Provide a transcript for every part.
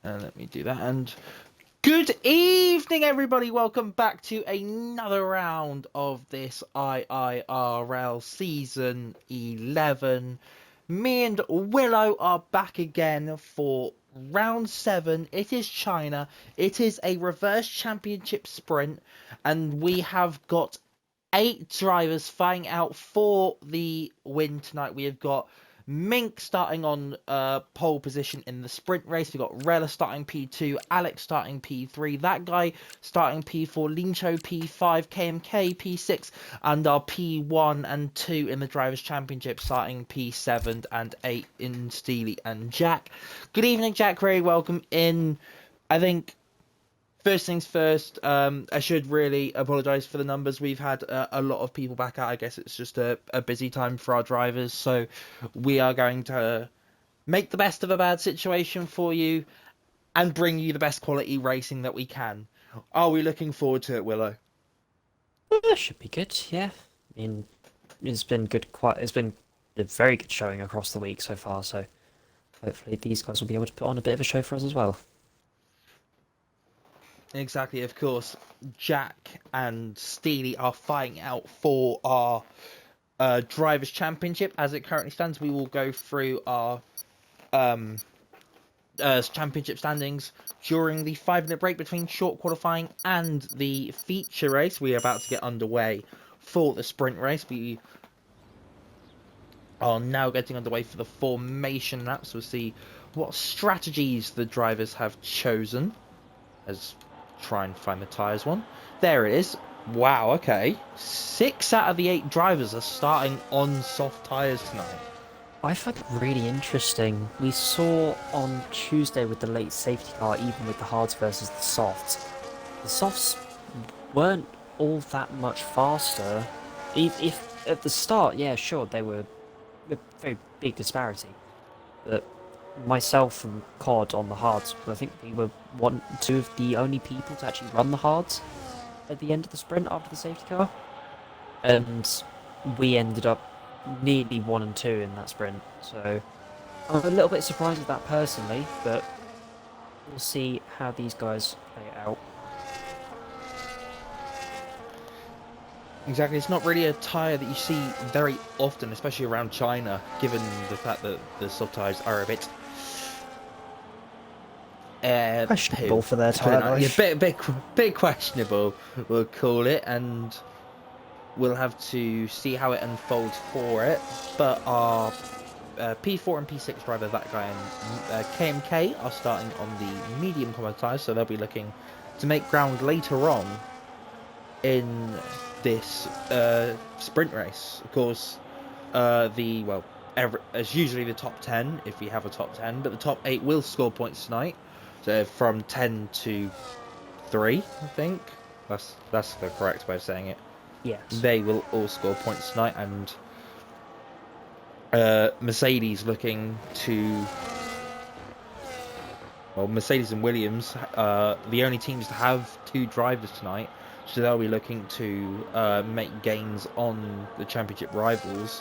Let me do that. And good evening, everybody. Welcome back to another round of this IIRL Season 11. Me and Willow are back again for round 7. It is China. It is a reverse championship sprint. And we have got 8 drivers fighting out for the win tonight. We have got Mink starting on pole position in the sprint race. We've got Rella starting P2, Alex starting P3, that guy starting P4, Leanshow P5, KMK P6, and our P1 and 2 in the Drivers' Championship starting P7 and 8 in Steely and Jack. Good evening, Jack. Very welcome in. I think first things first, I should really apologise for the numbers. We've had a lot of people back out. I guess it's just a busy time for our drivers. So we are going to make the best of a bad situation for you and bring you the best quality racing that we can. Are we looking forward to it, Willow? Should be good, yeah. I mean, it's been good. It's been a very good showing across the week so far. So hopefully these guys will be able to put on a bit of a show for us as well. Exactly, of course. Jack and Steely are fighting out for our Drivers' Championship. As it currently stands, we will go through our championship standings during the 5-minute break between short qualifying and the feature race. We are about to get underway for the sprint race. We are now getting underway for the formation laps. We'll see what strategies the drivers have chosen. Let's try and find the tyres one. There it is. Wow, okay. 6 out of the 8 drivers are starting on soft tyres tonight. I find it really interesting. We saw on Tuesday with the late safety car, even with the hards versus the softs, the softs weren't all that much faster. If at the start, yeah, sure, they were a very big disparity. But myself and COD on the hards, I think we were two of the only people to actually run the hards at the end of the sprint after the safety car. And we ended up nearly 1 and 2 in that sprint. So I'm a little bit surprised at that personally, but we'll see how these guys play it out. Exactly, it's not really a tyre that you see very often, especially around China, given the fact that the soft tyres are a bit Questionable for their tyre life. Yeah, bit questionable, we'll call it, and we'll have to see how it unfolds for it. But our P4 and P6 driver, that guy, and KMK are starting on the medium combo tyres, so they'll be looking to make ground later on in this sprint race. Of course, as usually the top 10, if we have a top 10, but the top 8 will score points tonight. So from 10 to 3, I think. That's the correct way of saying it. Yes. They will all score points tonight, and Mercedes looking to... Well, Mercedes and Williams are the only teams to have 2 drivers tonight, so they'll be looking to make gains on the championship rivals.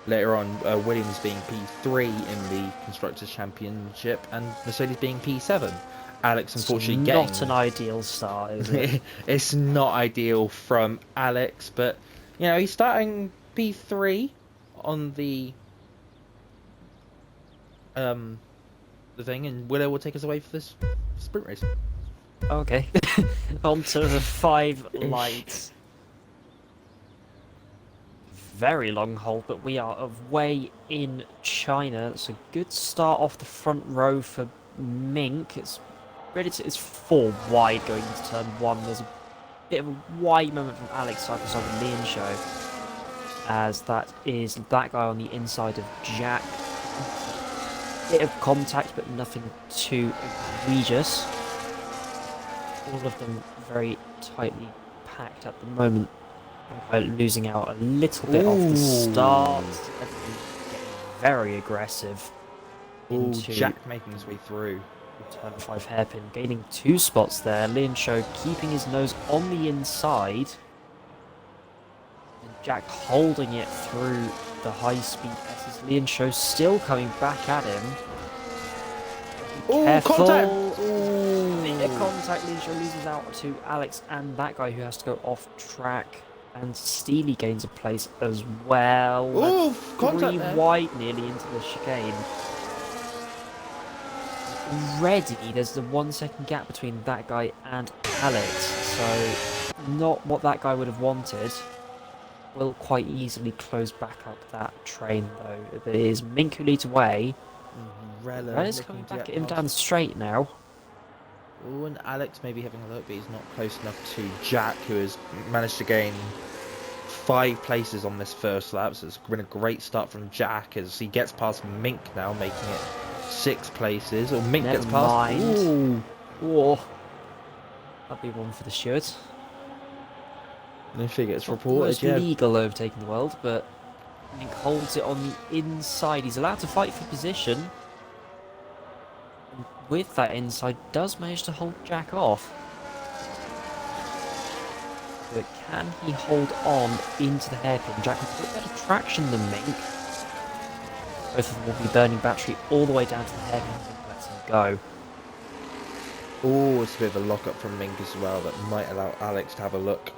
Later on, Williams being P3 in the Constructors' Championship and Mercedes being P7. Alex unfortunately getting... Not an ideal start, is it? It's not ideal from Alex, but, you know, he's starting P3 on the thing, and Willow will take us away for this sprint race. Okay. Onto the 5 lights. Very long hold, but we are away in China. It's a good start off the front row for Mink. It's 4 wide going into turn 1. There's a bit of a wide moment from Alex side beside the Leanshow, as that is that guy on the inside of Jack. Bit of contact, but nothing too egregious. All of them very tightly packed at the moment. Losing out a little bit off the start. Getting very aggressive. Jack making his way through. Turn 5 hairpin, gaining 2 spots there. Leanshow keeping his nose on the inside. And Jack holding it through the high-speed S's. Leanshow still coming back at him. Oh, careful! contact! Bit of Ooh. contact. Leanshow loses out to Alex and that guy who has to go off track. And Steely gains a place as well. Ooh, That's contact 3 there. wide nearly into the chicane. Already, there's the 1 second gap between that guy and Alex, so not what that guy would have wanted. Will quite easily close back up that train, though. It is Mink who leads away. Rella Rella's looking coming to back get at him past. down straight now. Oh, and Alex maybe having a look, but he's not close enough to Jack, who has managed to gain 5 places on this first lap. So it's been a great start from Jack as he gets past Mink now, making it 6 places. Or Mink Never gets past. mind. Ooh. Whoa. That'd be one for the shirt. I think it's Not the reported, most yeah. legal overtaking in the world, but Mink holds it on the inside. He's allowed to fight for position. And with that inside, does manage to hold Jack off. But can he hold on into the hairpin? Jack with a bit better traction than Mink. Both of them will be burning battery all the way down to the hairpin. Mink lets him go. Oh, it's a bit of a lock-up from Mink as well that might allow Alex to have a look.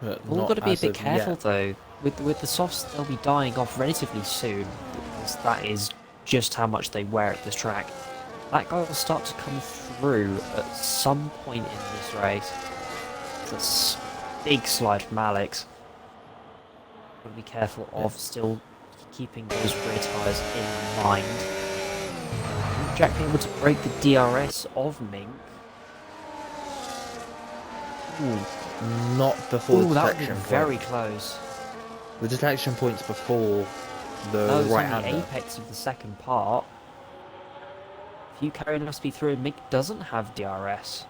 But We've all not got to be a as bit of careful yet. though. With the softs, they'll be dying off relatively soon, because that is just how much they wear at this track. That guy will start to come through at some point in this race. It's a big slide from Alex. Got to be careful of still keeping those rear tyres in mind. Jack being able to break the DRS of Mink. Ooh, not before Ooh, the that would be detection very point. close. The detection point's before the No, it's on the right-hander. apex of the second part. If you carry enough speed through, Mink doesn't have DRS.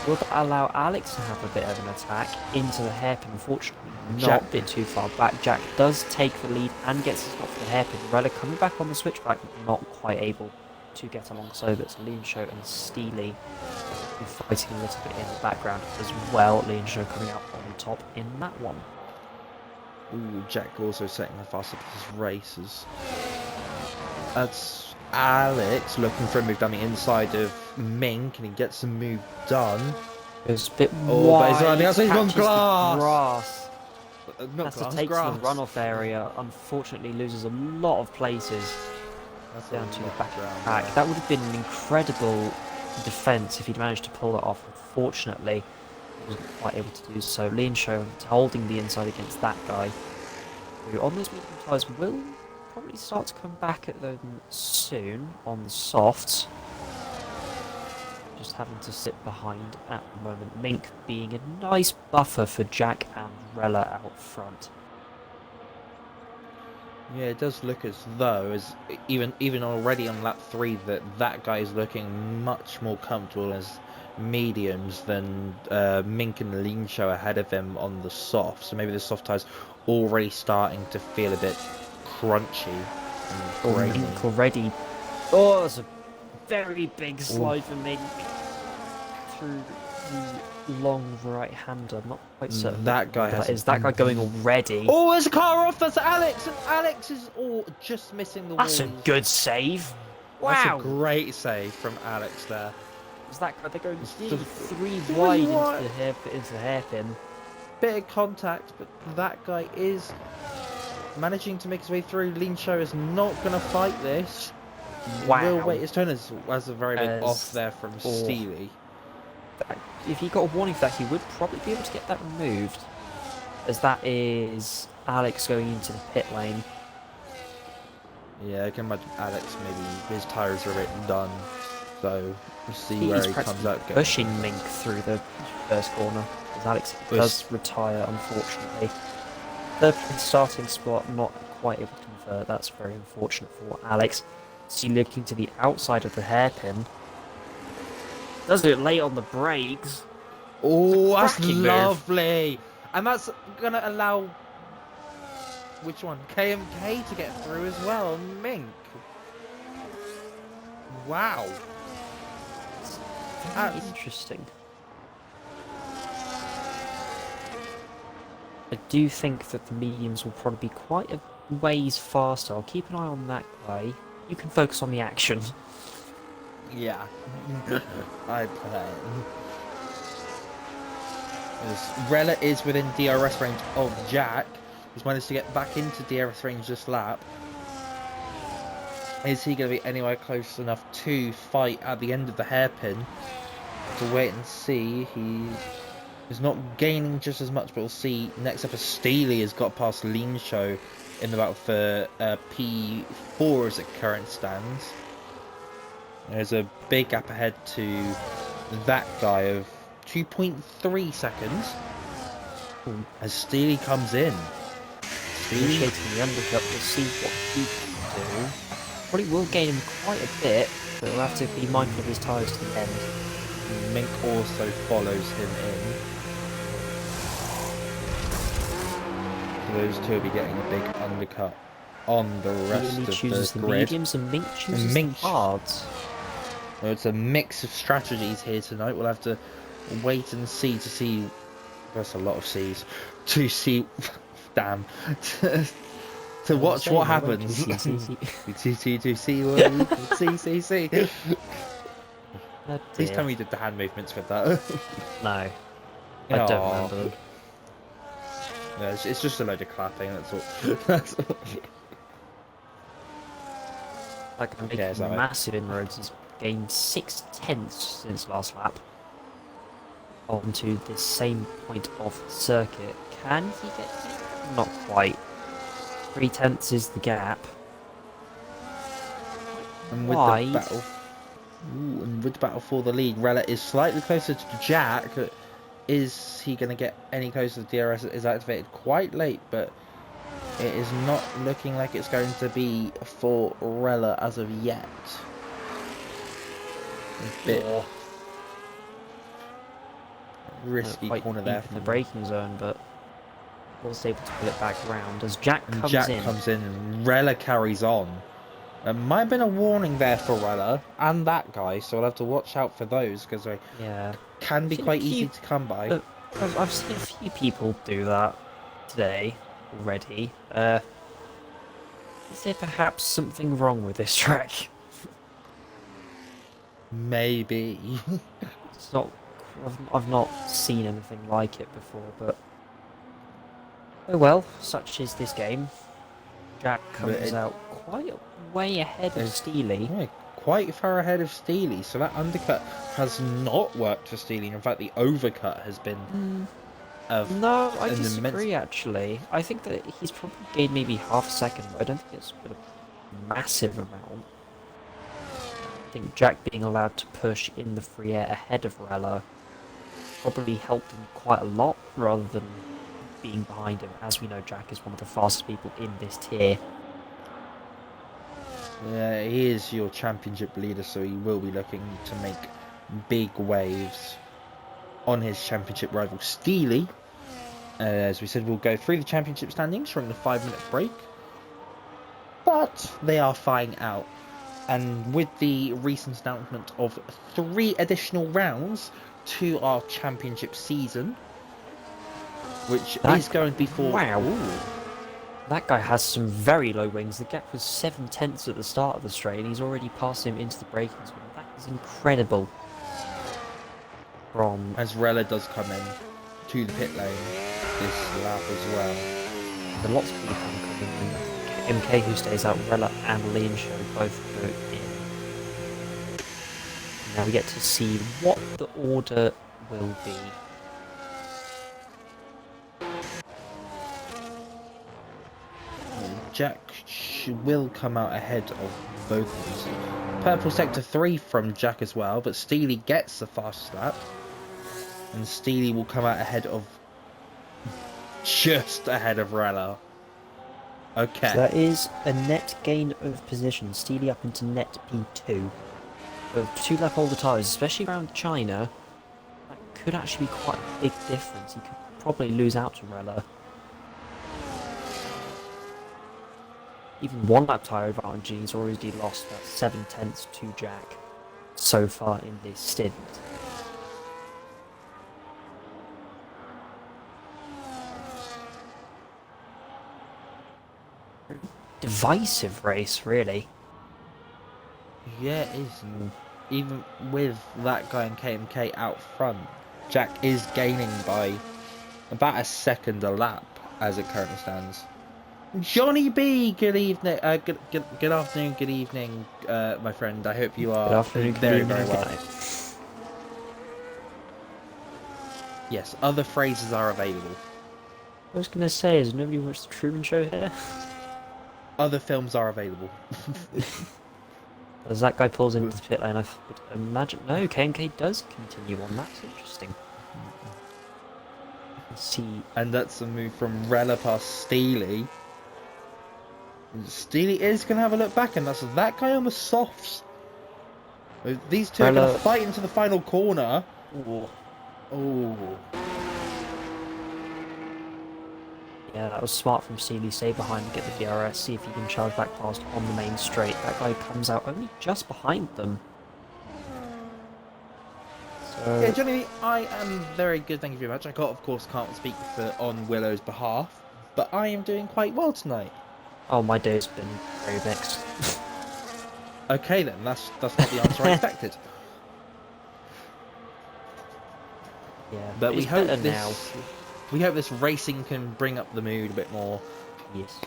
Will that allow Alex to have a bit of an attack into the hairpin? Unfortunately, not a bit too far back. Jack does take the lead and gets his spot for the hairpin. Rella coming back on the switchback, but not quite able to get alongside. It's Leanshow and Steely fighting a little bit in the background as well. Leanshow coming out on top in that one. Ooh, Jack also setting the fast up his races. That's Alex looking for a move down the inside of Mink, and he gets the move done. It's a bit Oh, but wide. he's on Catches the glass. grass. Not Has glass, to take grass. to the runoff area. Unfortunately, loses a lot of places That's down to the lot back of ground track. there. That would have been an incredible defence if he'd managed to pull that off. Unfortunately, he wasn't quite able to do so. Leanshow holding the inside against that guy, who on those medium tyres will probably start to come back at them soon on the softs. Just having to sit behind at the moment. Mink being a nice buffer for Jack and Rella out front. Yeah, it does look as though, as even already on lap 3, that guy is looking much more comfortable as mediums than Mink and Leanshow ahead of him on the soft. So maybe the soft tyres already starting to feel a bit crunchy and Or grainy. Mink already. Oh, that's a very big slide for Mink through the long right-hander. I'm not quite certain That guy has. that is. That guy going already. Oh, there's a car off. That's Alex, and Alex is just missing the That's walls. a good save. That's Wow. a great save from Alex there. Is that guy? They're going Just three three wide wide. into the hairpin. Bit of contact, but that guy is managing to make his way through. Leanshow is not going to fight this. Wow. He will wait his turn as a very big off As- there from oh. Steely. If he got a warning for that, he would probably be able to get that removed. As that is Alex going into the pit lane. Yeah, I can imagine Alex, maybe his tyres are a bit done. So we'll see He's where he practically comes out. pushing Mink through the first corner. As Alex does retire, unfortunately. Third place starting spot, not quite able to convert. That's very unfortunate for Alex. See, looking to the outside of the hairpin. Does it late on the brakes? Oh, that's cracking move. lovely. And that's going to allow... Which one? KMK to get through as well. Mink. Wow. Very That's- interesting. I do think that the mediums will probably be quite a ways faster. I'll keep an eye on that guy. you can focus on the action. Yeah, I play. Rella is within DRS range of Jack. He's managed to get back into DRS range this lap. Is he going to be anywhere close enough to fight at the end of the hairpin? To wait and see. He is not gaining just as much, but we'll see. Next up, as Steely has got past Leanshow in the battle for P4 as it current stands. There's a big gap ahead to that guy of 2.3 seconds. Ooh. As Steely comes in. Initiating the undercut, we'll see what he can do. Probably will gain him quite a bit, but we'll have to be mindful of his tyres to the end. Mink also follows him in. So those two will be getting a big undercut on the rest of chooses the the grid. mediums and Mink chooses the hards. Well, it's a mix of strategies here tonight. We'll have to wait and see to see. That's a lot of C's. To see, damn. To watch what happens. See. Please tell me you did the hand movements with that. No, I don't remember them. No, it's just a load of clapping. That's all. That's all. Like, I'm making massive inroads. He's gained 6/10 since last lap onto the same point of the circuit. Can he get it? Not quite. 3/10 is the gap. And with the battle, and with the battle for the lead, Rella is slightly closer to Jack. Is he going to get any closer? The DRS is activated quite late, but it is not looking like it's going to be for Rella as of yet. A bit risky corner there from the braking zone, but was able to pull it back round as Jack comes in. And Rella carries on. There might have been a warning there for Rella and that guy, so we'll have to watch out for those because they can be quite easy to come by. I've seen a few people do that today already. Is there perhaps something wrong with this track? Maybe. It's not. I've not seen anything like it before, but oh well. Such is this game. Jack comes out quite way ahead of Steely. Yeah, quite far ahead of Steely. So that undercut has not worked for Steely. In fact, the overcut has been. No, I disagree. Actually, I think that he's probably gained maybe half a second. But I don't think it's been a massive amount. I think Jack being allowed to push in the free air ahead of Rella probably helped him quite a lot, rather than being behind him. As we know, Jack is one of the fastest people in this tier. Yeah, he is your championship leader, so he will be looking to make big waves on his championship rival Steely. As we said, we'll go through the championship standings during the 5-minute break. But they are flying out. And with the recent announcement of 3 additional rounds to our championship season, which is going to be for... Wow. That guy has some very low wings. The gap was 7/10 at the start of the straight, and he's already passed him into the braking zone. That is incredible. As Rella does come in to the pit lane this lap as well. There are lots of people coming in. MK who stays out, Rella and Leanshow both go in. Now we get to see what the order will be. Jack will come out ahead of both of them. Purple sector 3 from Jack as well, but Steely gets the fastest lap. And Steely will come out ahead of... just ahead of Rella. Okay. So that is a net gain of position. Steely up into net P2. With 2 lap holder tyres, especially around China, that could actually be quite a big difference. He could probably lose out to Rella. Even 1 lap tyre advantage, he's already lost about 7/10 to Jack so far in this stint. Divisive race, really. Yeah, it is. Even with that guy in KMK out front, Jack is gaining by about a second a lap as it currently stands. Johnny B, good evening, good afternoon, good evening, my friend. I hope you Good are afternoon, good very, evening, very and good well. night. Yes, other phrases are available. I was gonna say, has nobody watched the Truman Show here? Other films are available. As that guy pulls into the pit lane, I would imagine... No, KMK does continue on. That's interesting. Let's see. And that's a move from Rella past Steely. Steely is going to have a look back, and that's that guy on the softs. These two are going to fight into the final corner. Ooh. Oh. Yeah, that was smart from Steely. Stay behind and get the DRS, see if he can charge back past on the main straight. That guy comes out only just behind them. So... Yeah, Johnny, I am very good, thank you very much. Of course, can't speak on Willow's behalf, but I am doing quite well tonight. Oh, my day's been very mixed. Okay then, that's not the answer I expected. Yeah, but we hope this now. racing can bring up the mood a bit more. Yes.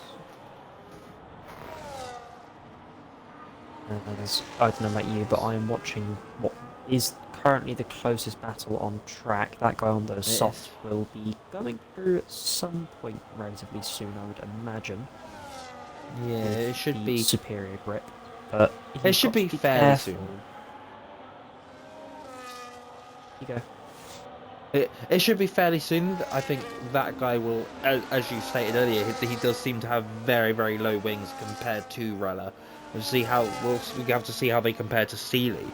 As I don't know about you, but I am watching what is currently the closest battle on track. That guy on those softs will be going through at some point relatively soon, I would imagine. Yeah, it should be superior grip, but it should be fairly soon. You go. It should be fairly soon. I think that guy will, as you stated earlier, he does seem to have very, very low wings compared to Rella. We have to see how they compare to Steely.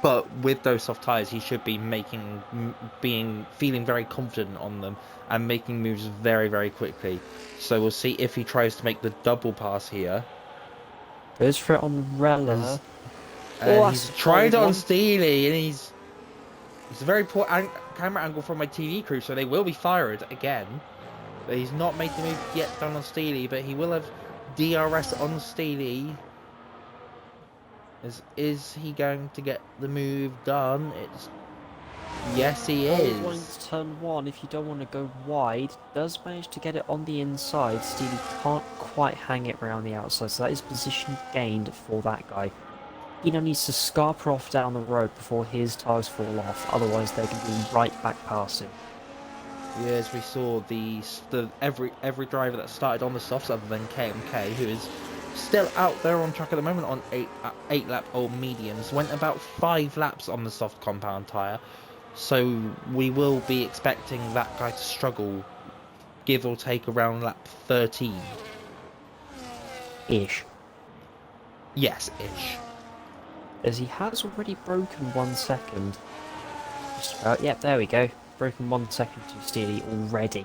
But with those soft tyres, he should be feeling very confident on them and making moves very, very quickly. So we'll see if he tries to make the double pass here. Goes for it on Rella. And he's tried it on Steely, and it's a very poor camera angle from my TV crew, so they will be fired again. But he's not made the move yet done on Steely, but he will have DRS on Steely. Is he going to get the move done? Yes, he is. Wanting to turn one, if you don't want to go wide, does manage to get it on the inside. Steely can't quite hang it around the outside, so that is position gained for that guy. He now needs to scarper off down the road before his tyres fall off, otherwise they're going to be right back past him. Yeah, as we saw, every driver that started on the softs other than KMK, who is still out there on track at the moment on 8 lap old mediums, went about 5 laps on the soft compound tyre. So we will be expecting that guy to struggle, give or take around lap 13. Ish. Yes, ish. As he has already broken 1 second. Just about, yep, there we go. Broken 1 second to Steely already.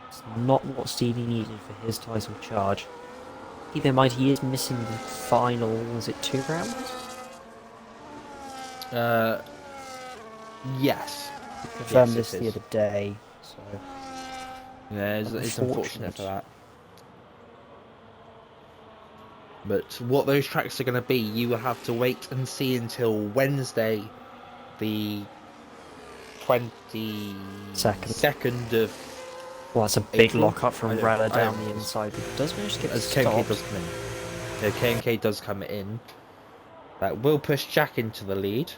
It's not what Steely needed for his title charge. Keep in mind he is missing the final, was it 2 rounds? Yes. We confirmed this the other day, so... Yeah, it's unfortunate for that. But what those tracks are going to be, you will have to wait and see until Wednesday, the 22nd of... Well, that's a big April. lock-up from Rella down the inside. It does manage to get as KMK does come in. Yeah, KMK does come in. That will push Jack into the lead.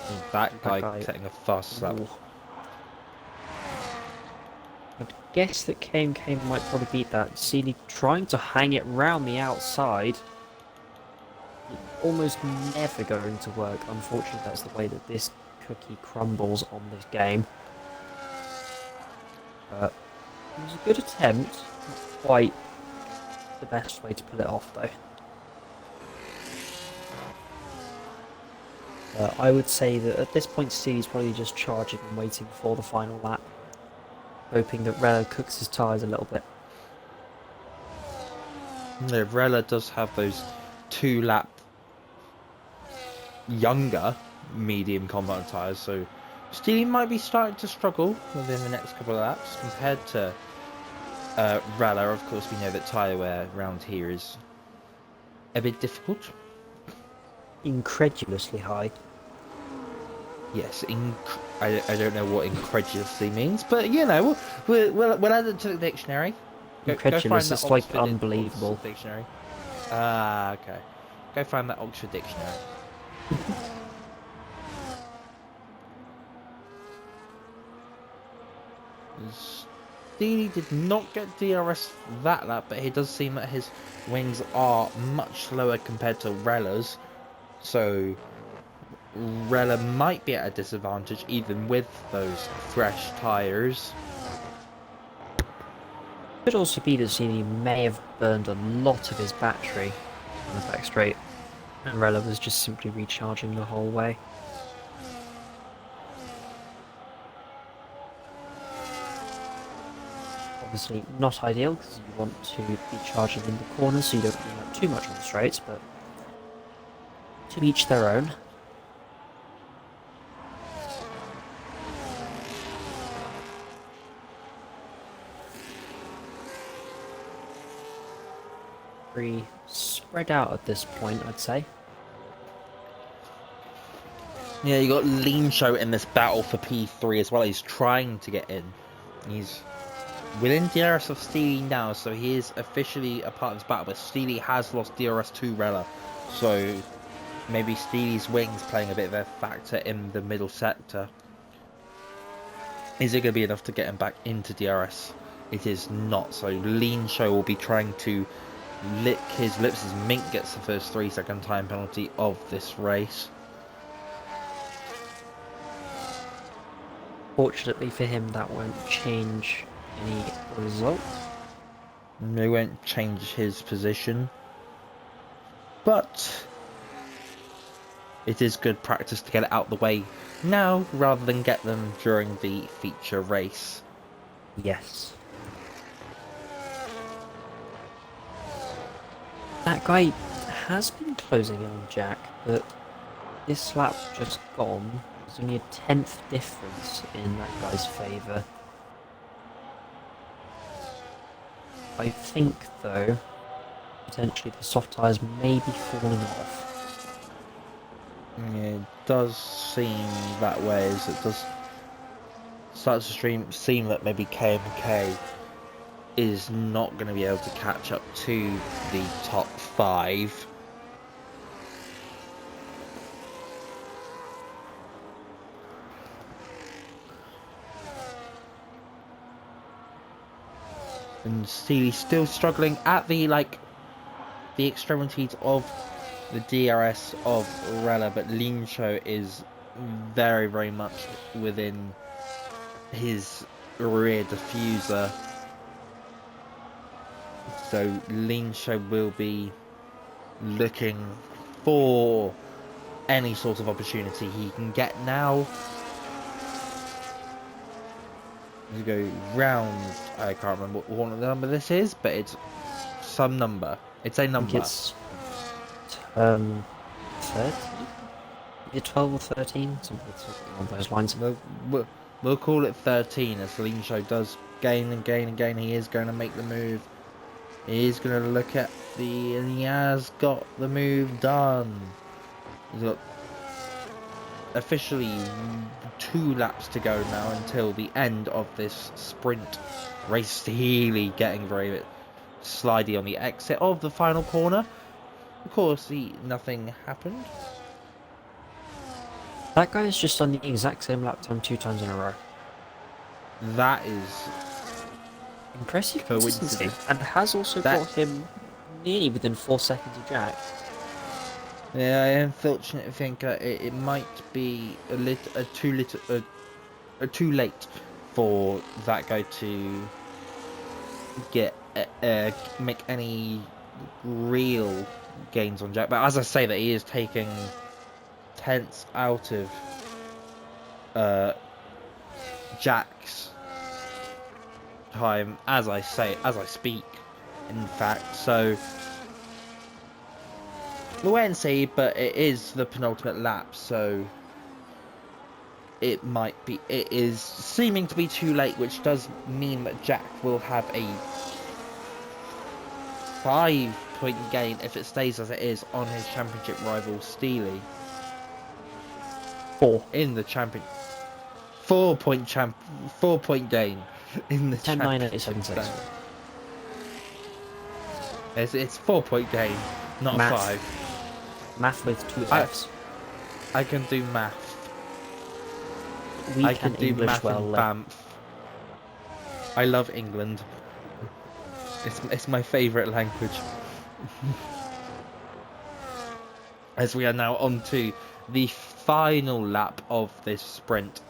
And that guy setting a fast lap. I'd guess that KMK might probably beat that. Seeley trying to hang it round the outside. Almost never going to work. Unfortunately, that's the way that this cookie crumbles on this game. It was a good attempt. Not quite the best way to pull it off, though. I would say that at this point, Steely's probably just charging and waiting for the final lap, hoping that Rella cooks his tyres a little bit. No, Rella does have those 2-lap younger medium compound tyres, so Steely might be starting to struggle within the next couple of laps compared to Rella. Of course, we know that tyre wear around here is a bit difficult. Incredulously high. Yes, I don't know what incredulously means, but you know, we'll add it to the dictionary. Go find Incredulous, that it's like Oxford unbelievable. dictionary. Ah, okay. Go find that Oxford dictionary. Steely did not get DRS that lap, but it does seem that his wings are much slower compared to Rella's, so Rella might be at a disadvantage even with those fresh tyres. Could also be that Steely may have burned a lot of his battery on the back straight, and Rella was just simply recharging the whole way. Obviously not ideal because you want to be charging in the corners so you don't lean out too much on the straights, but to each their own. Very spread out at this point, I'd say. Yeah, you got Leanshow in this battle for P3 as well. He's trying to get in. He's within DRS of Steely now, so he is officially a part of this battle, but Steely has lost DRS to Rella. So maybe Steely's wings playing a bit of a factor in the middle sector. Is it going to be enough to get him back into DRS? It is not. So Leanshow will be trying to lick his lips as Mink gets the first 3-second time penalty of this race. Fortunately for him, that won't change any result. It won't change his position, but it is good practice to get it out the way now rather than get them during the feature race. Yes. That guy has been closing in on Jack, but this lap just gone, there's only a 10th difference in that guy's favour. I think, though, potentially the soft tyres may be falling off. Yeah, it does seem that way, as it does start to seem that maybe KMK is not going to be able to catch up to the top 5. And Steely's still struggling at the extremities of the DRS of Rella, but Leanshow is very, very much within his rear diffuser. So Leanshow will be looking for any sort of opportunity he can get now. You go round, I can't remember what number this is, but it's some number. It's a number. I think it's 13? Is it 12 or 13? Something along those lines. We'll call it 13 as Leanshow does gain and gain and gain. He is going to make the move. He is going to look at and he has got the move done. He's got officially 2 laps to go now until the end of this sprint race. Steely getting very slidey on the exit of the final corner. Of course, nothing happened. That guy has just done the exact same lap time 2 times in a row. That is impressive consistency, and has also got him nearly within 4 seconds of Jack. Yeah, I unfortunately think it might be too late for that guy to get make any real gains on Jack. But as I say, that he is taking tenths out of Jack's time as I speak, in fact. So we'll wait and see, but it is the penultimate lap, so it is seeming to be too late, which does mean that Jack will have a 5 point gain if it stays as it is on his championship rival Steely 4. in the champion. 4-point gain in the 10, 9, 8, championship 7, 6. stand. It's 4-point gain, not Math. 5. Math with 2 Fs. I can do math. We I can can do English math well. in Banff. I love England. It's my favourite language. As we are now on to the final lap of this sprint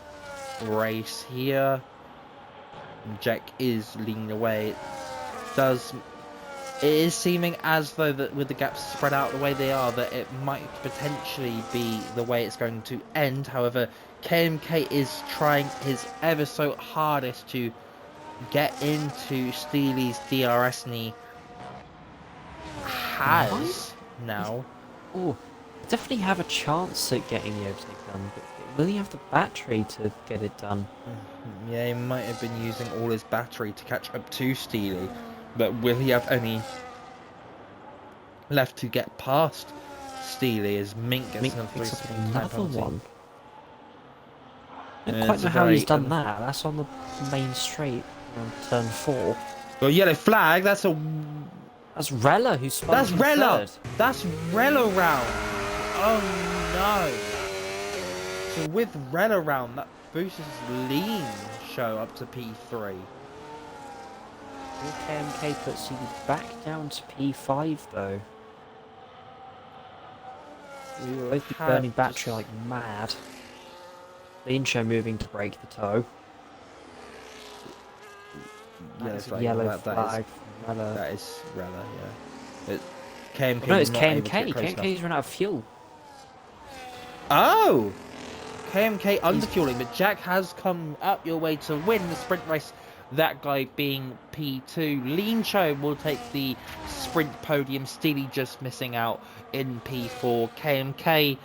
race here. Jack is leaning away. It is seeming as though that with the gaps spread out the way they are, that it might potentially be the way it's going to end. However, KMK is trying his ever so hardest to get into Steely's DRS, and he has now. Oh, definitely have a chance at getting the overtake done, but will he have the battery to get it done? Yeah, he might have been using all his battery to catch up to Steely, but will he have any left to get past Steely as Mink gets Another one. I don't It's quite know how he's done that. That's on the main straight around turn 4. Well, yellow flag. That's Rella who spun. That's Rella. That's Rella round. Oh no. So with Rella round, that boosts Leanshow up to P3. KMK puts you back down to P5 though. We will both be burning battery like mad. Leanshow moving to break the toe. Yellow flag. That is Rella, yeah. KMK. No, it's KMK. KMK's run out of fuel. Oh! KMK underfueling, but Jack has come up your way to win the sprint race. That guy being P2. Leanshow will take the sprint podium. Steely just missing out in P4. KMK,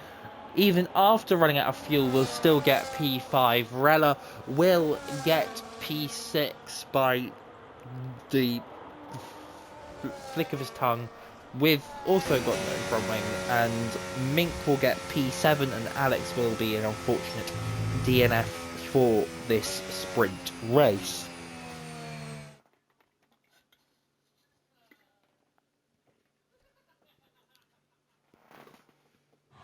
even after running out of fuel, will still get P5. Rella will get P6 by the flick of his tongue. We've also got no front wing, and Mink will get P7, and Alex will be an unfortunate DNF for this sprint race.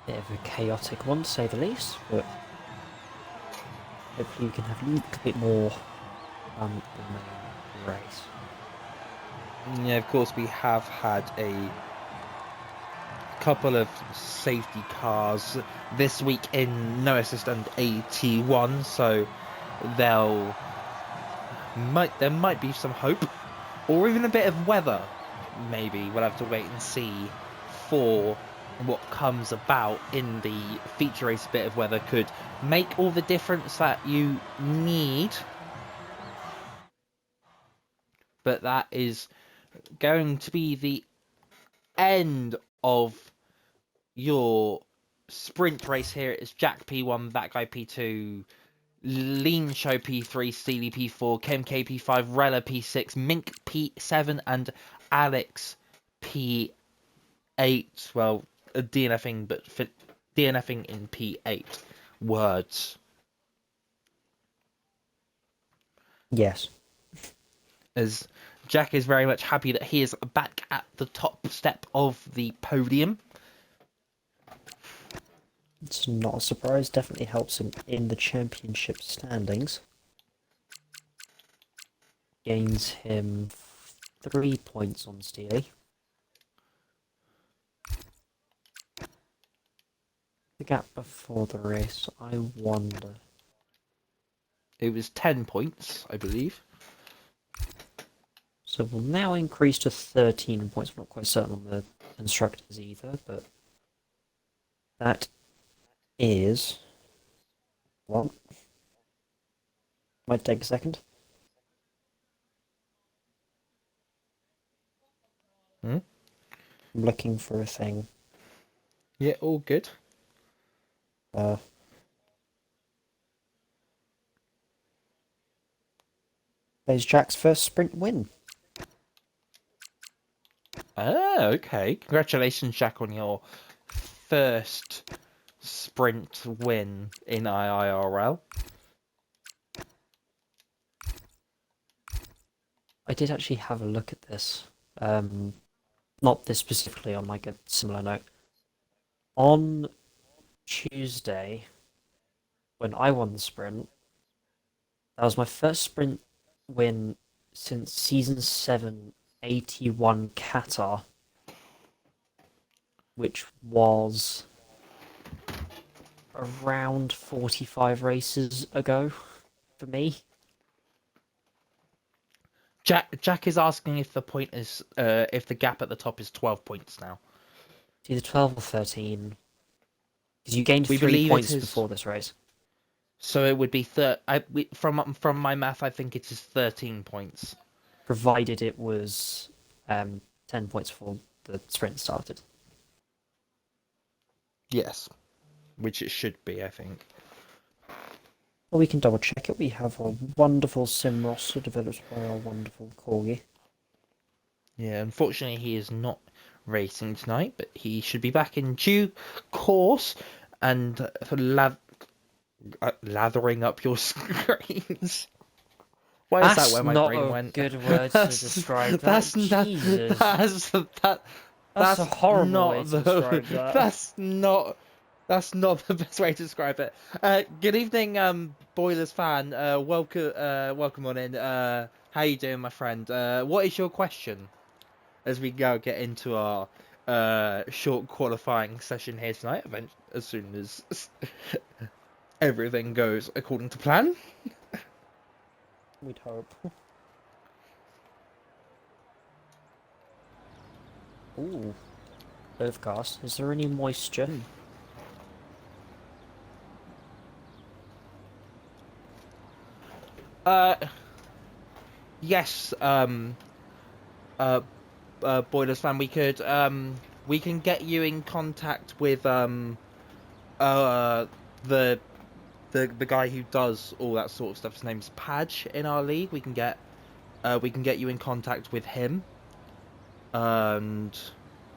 Bit of a chaotic one, to say the least, but hopefully you can have a little bit more fun in the race. Yeah, of course, we have had a couple of safety cars this week in no assist and AT1, so there might be some hope, or even a bit of weather. Maybe we'll have to wait and see for what comes about in the feature race. A bit of weather could make all the difference that you need, but that is going to be the end of your sprint race here. It's Jack P1, that guy P2, Leanshow P3, Steely P4, KMK P5, Rella P6, Mink P7, and Alex P8. Well, DNFing, but DNFing in P8 words. Yes. As Jack is very much happy that he is back at the top step of the podium. It's not a surprise, definitely helps him in the championship standings. Gains him 3 points on Steely. The gap before the race, I wonder. It was 10 points, I believe. So we'll now increase to 13 points. I'm not quite certain on the constructors either, but that is what? Might take a second. Hmm? I'm looking for a thing. Yeah, all good. There's Jack's first sprint win. Oh, okay. Congratulations, Jack, on your first sprint win in IIRL. I did actually have a look at this. Not this specifically, on like a similar note. On Tuesday, when I won the sprint, that was my first sprint win since season 7, 81 Qatar, which was around 45 races ago for me. Jack is asking if the point is if the gap at the top is 12 points now. It's either 12 or 13. Because you gained We 3 believe it points is. before this race. So it would be from my math, I think it is 13 points. Provided it was 10 points before the sprint started. Yes, which it should be, I think. Well, we can double check it. We have a wonderful sim roster developed by our wonderful Corgi. Yeah, unfortunately he is not racing tonight, but he should be back in due course and lathering up your screens. Why is that where my brain went? That's not a good word to describe that. Jesus. That's a horrible way to describe that. That's not the best way to describe it. Good evening, Boilers fan. Welcome on in. How you doing, my friend? What is your question? As we get into our short qualifying session here tonight, as soon as everything goes according to plan. We'd hope. Ooh. Overcast. Is there any moisture? Yes, Boilers fan, we can get you in contact with the guy who does all that sort of stuff. His name's Padge in our league. We can get you in contact with him, and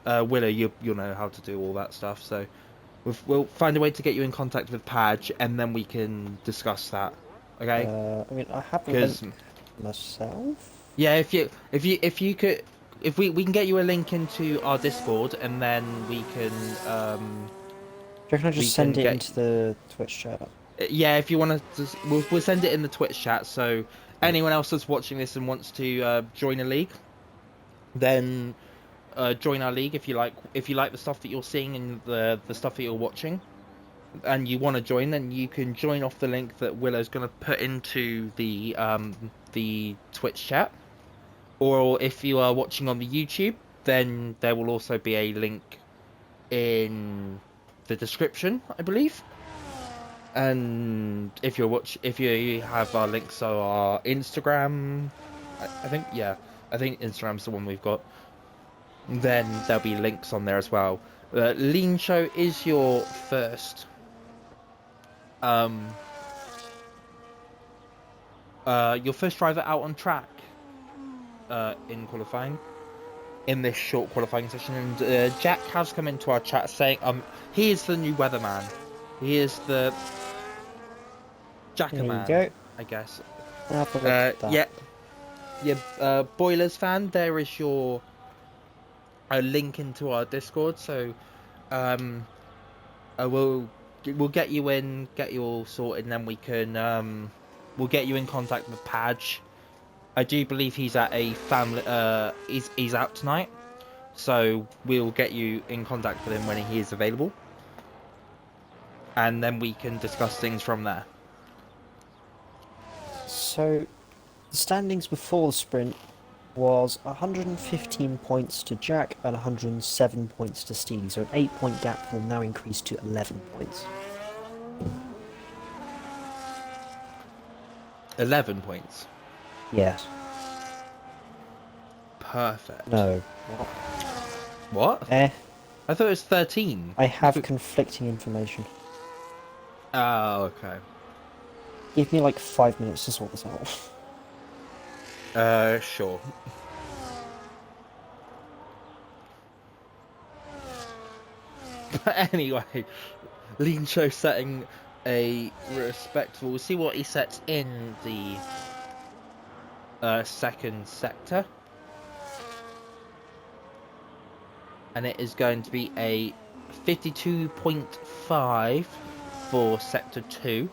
Willow, you'll know how to do all that stuff. So we'll find a way to get you in contact with Padge, and then we can discuss that. Okay? I mean, I have a link myself. Yeah, if you could, if we can get you a link into our Discord, and then we can Do you reckon I just send it into the Twitch chat? Yeah, if you want to, we'll send it in the Twitch chat. So anyone else that's watching this and wants to join a league, then join our league if you like the stuff that you're seeing and the stuff that you're watching, and you want to join, then you can join off the link that Willow's going to put into the Twitch chat. Or if you are watching on the YouTube, then there will also be a link in the description, I believe. And if you have our links, so our Instagram, I think Instagram's the one we've got. Then there'll be links on there as well. Leanshow is your first driver out on track in qualifying, in this short qualifying session, and Jack has come into our chat saying he is the new weatherman. He is the Jackerman, there you go. I guess. Yeah. Boilers fan, there is your link into our Discord. So we'll get you in, get you all sorted, and then we can we'll get you in contact with Padge. I do believe he's at a family. He's out tonight, so we'll get you in contact with him when he is available, and then we can discuss things from there. So, the standings before the sprint was 115 points to Jack and 107 points to Stevie. So an 8-point gap will now increase to 11 points. 11 points. Yes. Perfect. No. What? I thought it was 13. I have conflicting information. Oh, okay. Give me like 5 minutes to sort this out. Sure. But anyway, Leanshow setting a respectful. We'll see what he sets in the second sector. And it is going to be a 52.5 for sector 2.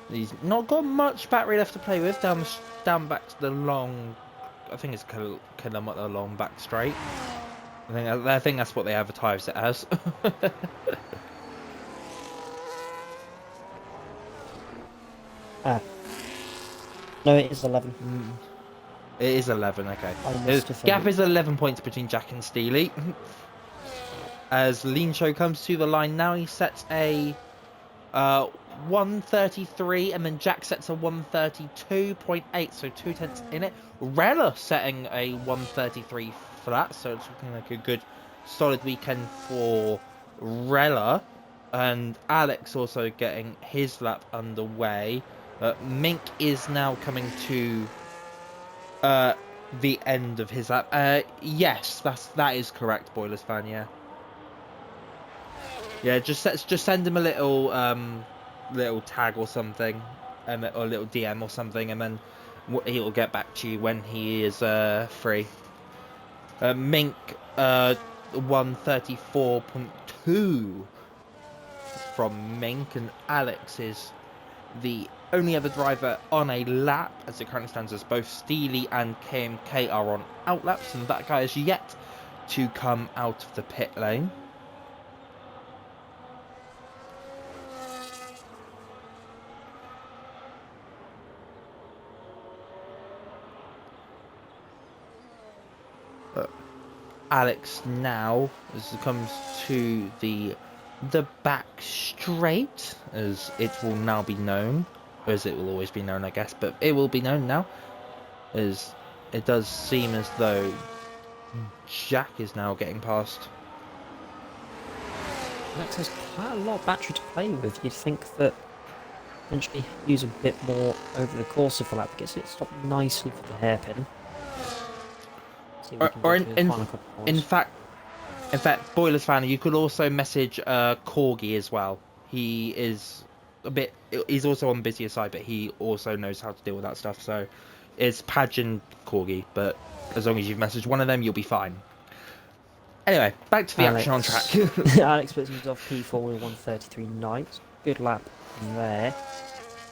He's not got much battery left to play with. Down back to the long, I think it's kilometre long back straight. I think that's what they advertise it as. No, it is 11. It is 11. Okay. The Gap is 11 points between Jack and Steely. As Leanshow comes to the line now, he sets a 133, and then Jack sets a 132.8, so 2/10 in it. Rella setting a 133 flat, so it's looking like a good, solid weekend for Rella. And Alex also getting his lap underway. Mink is now coming to the end of his lap. Yes, that is correct, Boilers fan. Yeah, just send him a little tag or something, or a little DM or something, and then he'll get back to you when he is free. Mink 134.2 from Mink, and Alex is the only other driver on a lap, as it currently stands, as both Steely and KMK are on outlaps, and that guy is yet to come out of the pit lane. Alex now, as it comes to the back straight, as it will now be known, as it will always be known, I guess, but it will be known now, as it does seem as though Jack is now getting past. Alex has quite a lot of battery to play with. You'd think that eventually use a bit more over the course of the lap, gets it stopped nicely for the hairpin. In fact, Boilers fan, you could also message Corgi as well. He is he's also on the busier side, but he also knows how to deal with that stuff. So it's Padge and Corgi, but as long as you've messaged one of them, you'll be fine. Anyway, back to the action on track. Alex puts himself P4 with 133.9. Good lap there.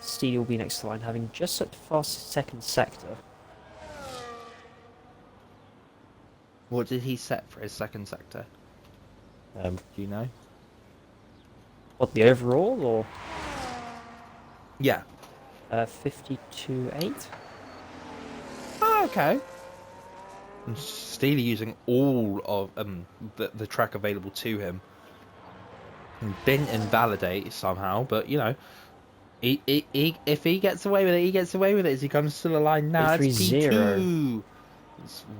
Steely will be next to the line, having just set the fastest second sector. What did he set for his second sector? Do you know? What, the overall, or? Yeah. 52.8. Oh, okay. And Steely using all of the track available to him. And didn't invalidate somehow, but you know, if he gets away with it, he gets away with it as he comes to the line now. It's P2.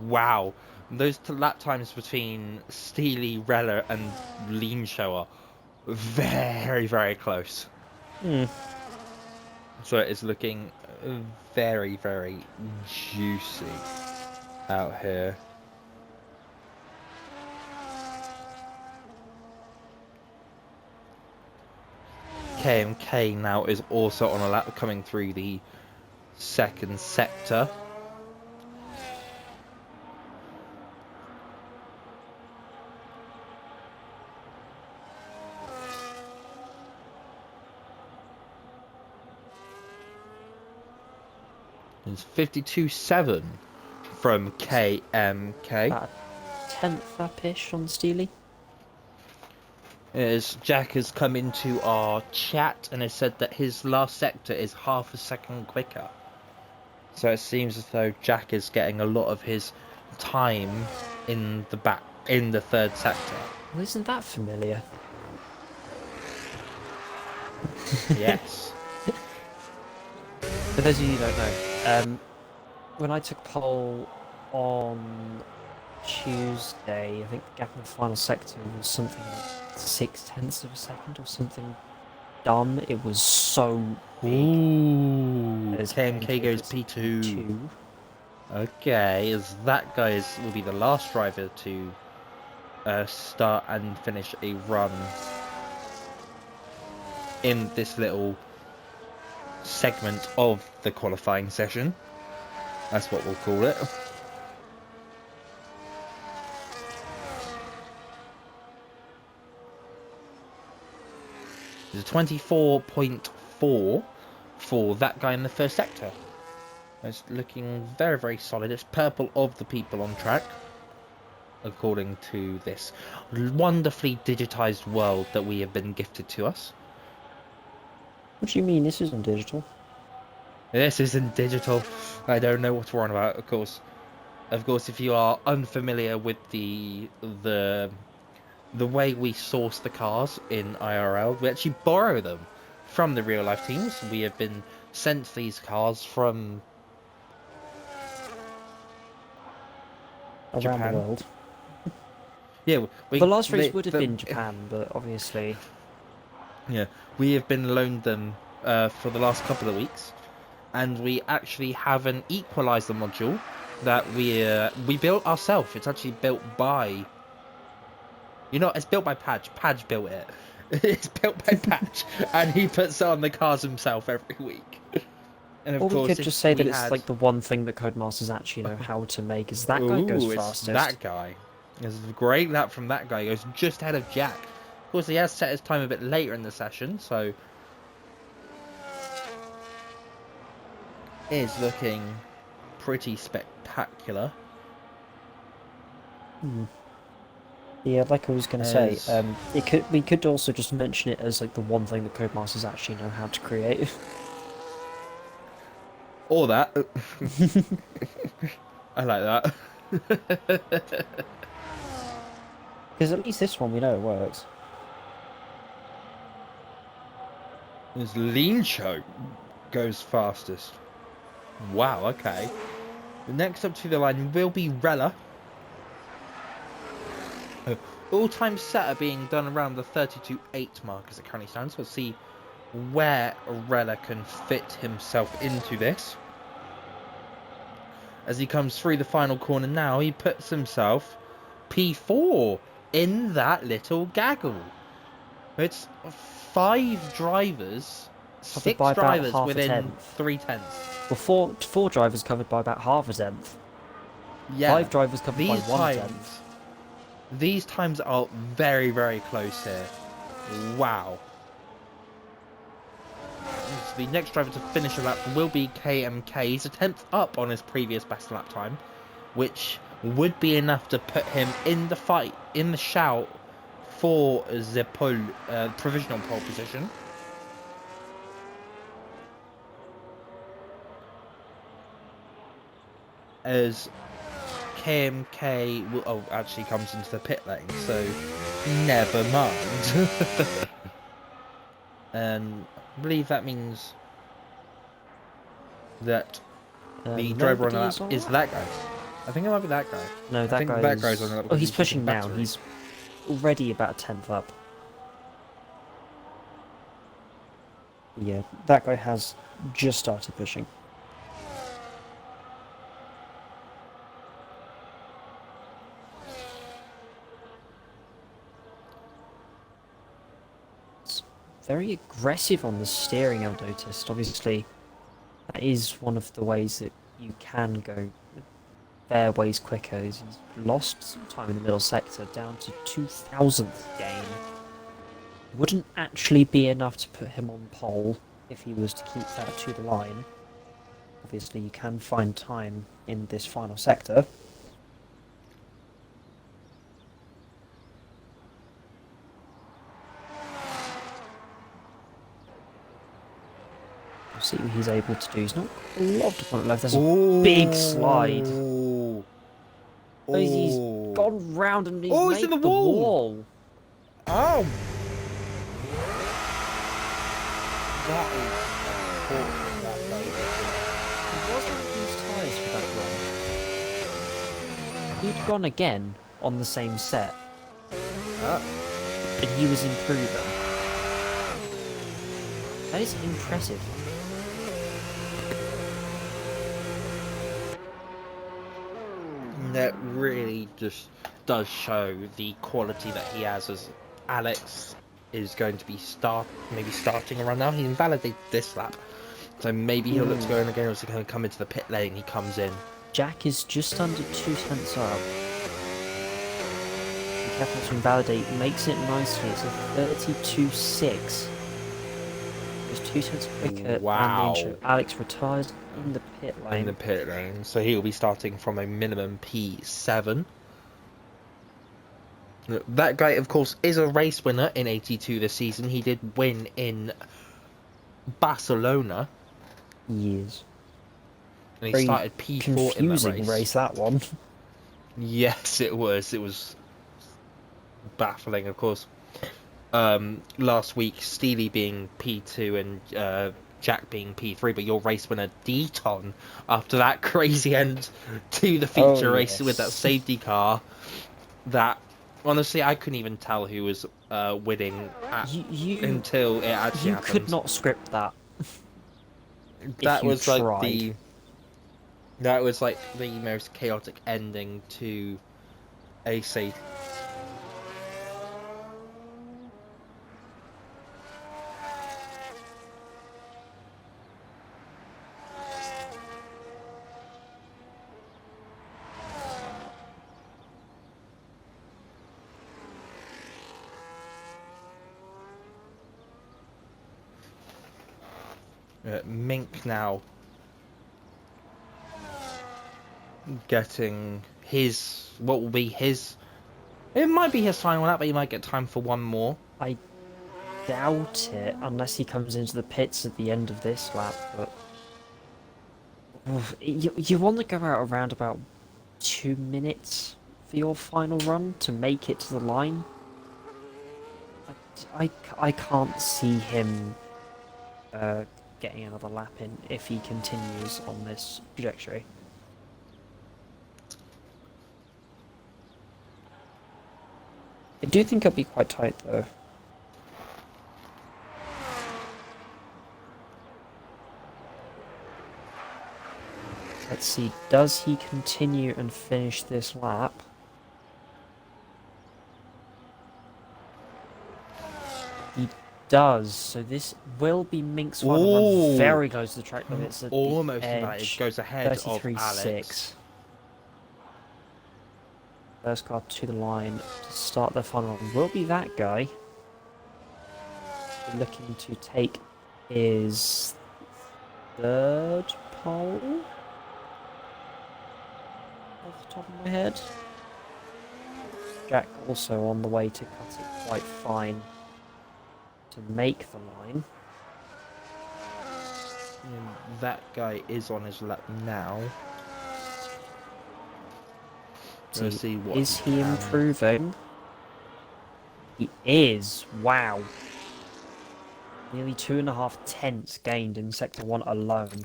Wow. Those lap times between Steely, Rella, and Leanshow are very, very close. So it is looking very, very juicy out here. KMK now is also on a lap coming through the second sector. It's 52.7 from KMK. About a 10th up-ish on Steely. As Jack has come into our chat and has said that his last sector is half a second quicker. So it seems as though Jack is getting a lot of his time in the third sector. Well, isn't that familiar? Yes. For those of you who don't know, when I took pole on Tuesday, I think the gap in the final sector was something like 0.6 of a second or something done. It was so big. Ooh, As KMK goes was P2. Okay, as that guy will be the last driver to start and finish a run in this little segment of the qualifying session. That's what we'll call it. It's a 24.4 for that guy in the first sector. It's looking very, very solid. It's purple of the people on track, according to this wonderfully digitized world that we have been gifted to us. What do you mean this isn't digital? This isn't digital. I don't know what we're on about, of course. Of course, if you are unfamiliar with the way we source the cars in IRL, we actually borrow them from the real life teams. We have been sent these cars from Around Japan. the world. Yeah, The last race would have been Japan, but obviously... Yeah, we have been loaned them for the last couple of weeks. And we actually have an equalizer module that we built ourselves. It's actually built by... You know, it's built by Padge. Padge built it. It's built by Padge, and he puts it on the cars himself every week. And of or course, we could just say that it's had... like the one thing that Codemasters actually know how to make is that guy goes fastest. That guy. It's a great lap from that guy. He goes just ahead of Jack. Of course, he has set his time a bit later in the session, so... It's looking pretty spectacular. Yeah, like I was going to say, we could also just mention it as like the one thing that Codemasters actually know how to create. Or that. I like that. Because at least this one we know it works. This Leanshow goes fastest. Wow, okay. Next up to the line will be Rella. All-time setter being done around the 32.8 mark as it currently stands. We'll see where Rella can fit himself into this. As he comes through the final corner now, he puts himself P4 in that little gaggle. It's 5 drivers, 6 drivers within 3/10. Well, four drivers covered by about half a tenth. Yeah. 5 drivers covered by 1/10. These times are very, very close here. Wow. The next driver to finish a lap will be KMK. He's a 10th up on his previous best lap time, which would be enough to put him in the fight, in the shout for the provisional pole position. As KMK will actually comes into the pit lane, so never mind. And I believe that means that the driver on the lap is that guy. I think it might be that guy. No, that guy that guy's on the lap. Oh, he's pushing now. He's already about a tenth up. Yeah, that guy has just started pushing. Very aggressive on the steering, I've noticed. Obviously, that is one of the ways that you can go fair ways quicker. He's lost some time in the middle sector, down to 2,000th gain. Wouldn't actually be enough to put him on pole if he was to keep that to the line. Obviously, you can find time in this final sector. See what he's able to do. He's not a lot of opponent left. There's a big slide. Oh, he's gone round and he's made in the wall. Oh! That is important, that He was on these tyres for that run. He'd gone again on the same set. Ah. And he was improving. That is impressive. That really just does show the quality that he has, as Alex is going to be maybe starting a run now. He invalidated this lap, so maybe he'll look to go in again, or is he going to come into the pit lane? He comes in. Jack is just under 2 tenths up. Be careful to invalidate, makes it nicely. It's a 32.6. It's 2 tenths quicker Wow. than Leanshow. Alex retires in the pit lane. In the pit lane, so he'll be starting from a minimum P7. That guy, of course, is a race winner in 82 this season. He did win in Barcelona. Yes. And he Very started P4 in that confusing race, that one. Yes, it was. It was baffling, of course. Last week, Steely being P2 and Jack being P3, but your race winner Deaton, after that crazy end to the feature race with that safety car, that honestly I couldn't even tell who was winning until it actually happened. You could not script that. That was like the most chaotic ending to a safety. Mink now getting his, what will be his, it might be his final lap, but he might get time for one more. I doubt it, unless he comes into the pits at the end of this lap, but you want to go out around about 2 minutes for your final run to make it to the line. I can't see him getting another lap in if he continues on this trajectory. I do think it'll be quite tight though. Let's see, does he continue and finish this lap? He does, so this will be Mink's final run, very close to the track limits at almost the edge. it goes ahead of 33.6. Alex. First car to the line to start their final run will be that guy. Looking to take his 3rd pole off the top of my head. Jack also on the way to cut it quite fine to make the line. And that guy is on his lap now. Let's see what is he improving? He is. Wow. Nearly 2.5 tenths gained in Sector 1 alone.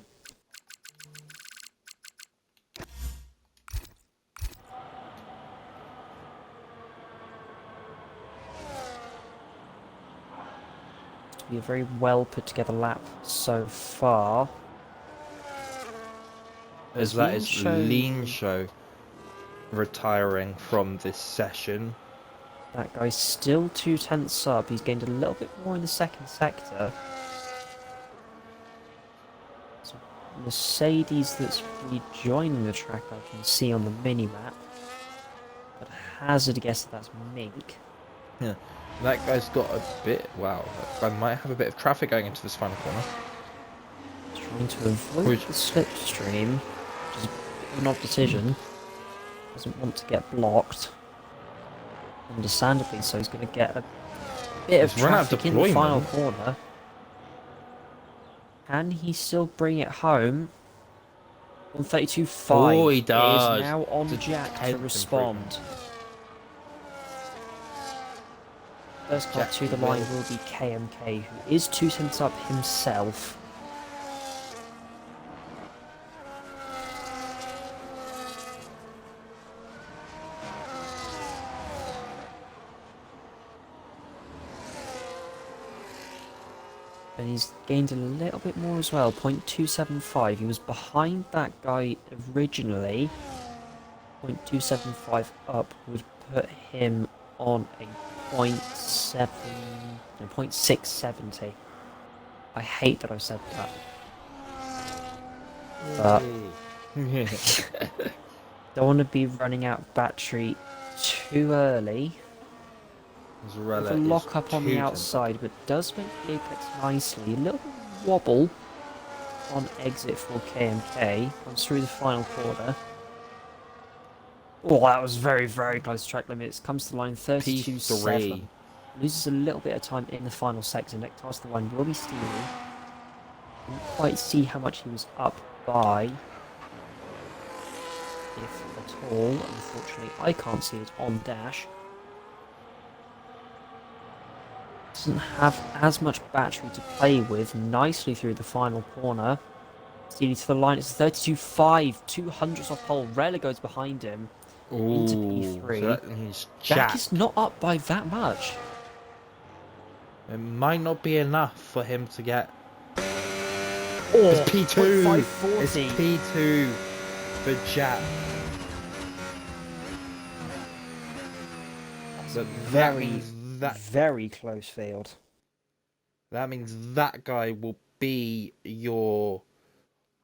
To be a very well put together lap so far. As that is Leanshow retiring from this session. That guy's still 2 tenths up. He's gained a little bit more in the second sector. So Mercedes that's rejoining the track, I can see on the mini-map. But hazard a guess that's Mink. Yeah, that guy's got a bit, wow, that guy might have a bit of traffic going into this final corner. Trying to avoid the slipstream, which is a bit of an odd decision. Doesn't want to get blocked. Understandably so, he's going to get a bit of traffic in the final corner. Can he still bring it home? 132.5. Oh, he does. It is now on Jack to respond. First car to the line will be KMK, who is 2 tenths up himself. And he's gained a little bit more as well, 0.275. He was behind that guy originally. 0.275 up would put him on a 0.670. I hate that I said that. But don't want to be running out of battery too early. With a lock up on the outside, but does make the apex nicely. A little wobble on exit for KMK. Comes through the final corner. Oh, that was very, very close to track limits. Comes to the line 32.7. Loses a little bit of time in the final sector. Next pass the line will be stealing. Didn't quite see how much he was up by. If at all. Unfortunately, I can't see it on dash. Doesn't have as much battery to play with. Nicely through the final corner. Steely to the line. It's 32.5. 200s off pole. Rayla goes behind him. Into P3. So that means Jack is not up by that much. It might not be enough for him to get. Oh, it's P2. It's 540. P2 for Jack. Very close field. That means that guy will be your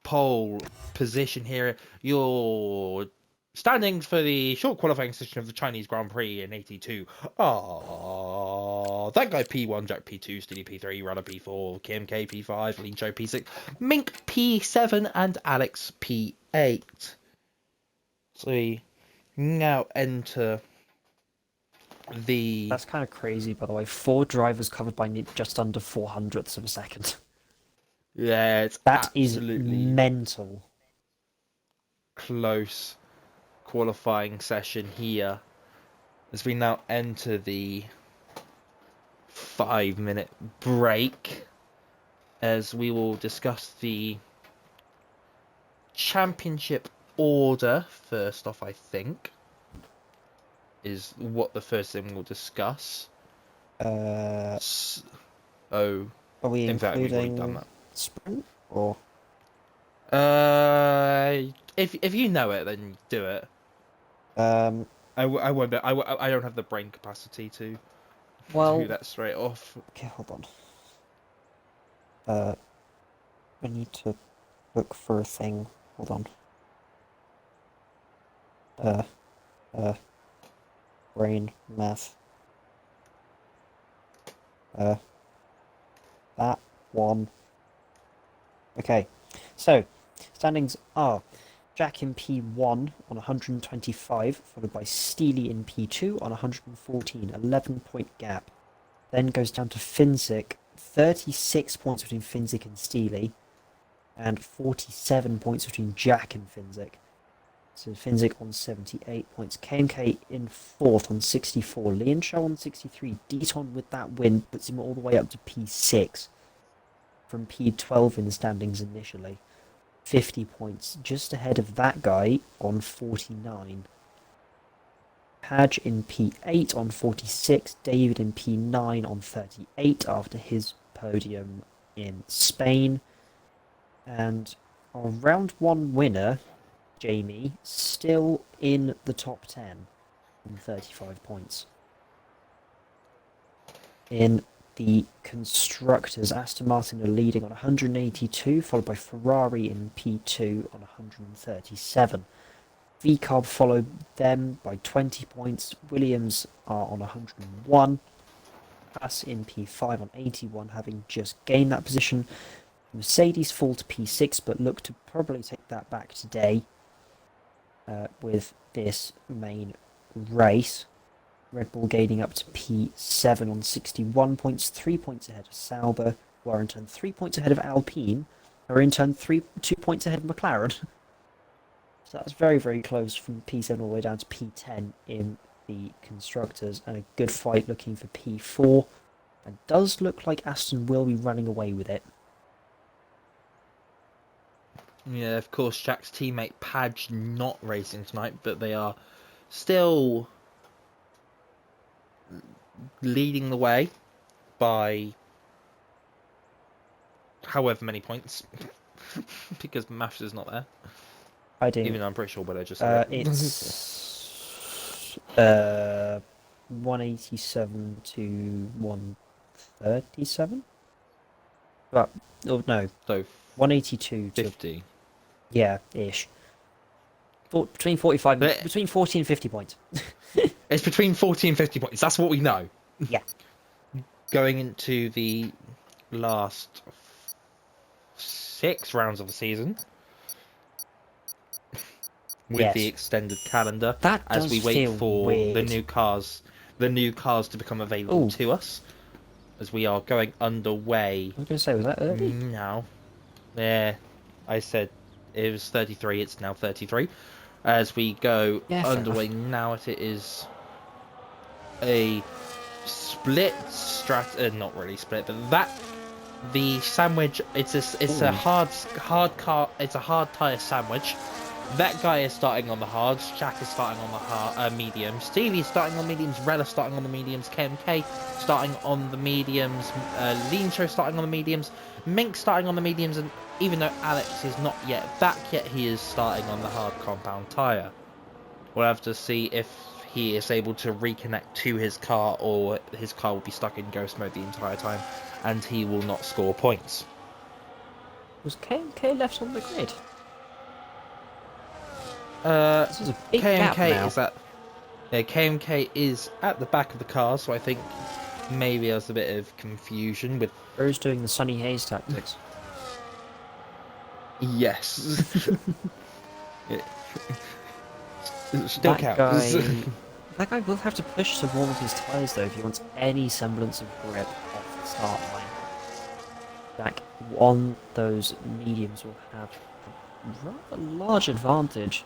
pole position here. Your standings for the short qualifying session of the Chinese Grand Prix in 82. That guy P1, Jack P2, Steely P3, Runner P4, KMK P5, Leanshow P6, Mink P7, and Alex P8. So we now enter the... That's kind of crazy, by the way. 4 drivers covered by just under 400ths of a second. Yeah, it's that absolutely is mental. Close qualifying session here as we now enter the 5-minute break, as we will discuss the championship order first off. I think is what the first thing we'll discuss. Are we in fact, we've already including done that. sprint or? If you know it, then do it. I won't. I don't have the brain capacity to do that straight off. Okay, hold on. I need to look for a thing. Hold on. Brain math. That one. Okay, so standings are Jack in P1 on 125, followed by Steely in P2 on 114, 11-point gap. Then goes down to Finzik, 36 points between Finzik and Steely, and 47 points between Jack and Finzik. So Finzik on 78 points. KMK in 4th on 64. Leanshow on 63. Deaton with that win puts him all the way up to P6 from P12 in the standings initially. 50 points, just ahead of that guy on 49. Padge in P8 on 46. David in P9 on 38 after his podium in Spain. And our round 1 winner, Jamie, still in the top 10 on 35 points. In the constructors, Aston Martin are leading on 182, followed by Ferrari in P2 on 137. VCarb followed them by 20 points. Williams are on 101. Haas in P5 on 81, having just gained that position. Mercedes fall to P6, but look to probably take that back today with this main race. Red Bull gaining up to P7 on 61 points, 3 points ahead of Sauber, who are in turn 3 points ahead of Alpine, who are in turn 2 points ahead of McLaren. So that's very, very close from P7 all the way down to P10 in the constructors, and a good fight looking for P4. And does look like Aston will be running away with it. Yeah, of course, Jack's teammate Padge not racing tonight, but they are still leading the way by however many points. Because maths is not there. I do. Even though I'm pretty sure Willow just said it. It's 187 to 137. Well, oh no, So 182 to 50. yeah, ish. Between 45, But between 40 and 50 points. it's between 40 and 50 points. That's what we know. Yeah. Going into the last 6 rounds of the season. With the Yes. extended calendar, That as does we wait feel for weird. the new cars to become available Ooh. to us, as we are going underway I was going to say, was that early? now. Yeah, I said it was 33. It's now 33. As we go Yeah, fair underway enough. now, it is a split not really split, but the sandwich. It's a Ooh. hard car. It's a hard tire sandwich. That guy is starting on the hards. Jack is starting on the mediums. Stevie's starting on mediums. Rella's starting on the mediums. KMK starting on the mediums. Leanshow starting on the mediums. Mink starting on the mediums. And even though Alex is not yet back yet, he is starting on the hard compound tyre. We'll have to see if he is able to reconnect to his car, or his car will be stuck in ghost mode the entire time, and he will not score points. Was KMK left on the grid? This is a big KMK gap now. is KMK is at the back of the car, so I think maybe there's a bit of confusion with. Bro's doing the Sunny Haze tactics. Yes. Still that counts. That guy will have to push some more of his tyres though if he wants any semblance of grip off the start line. Jack on those mediums will have a rather large advantage.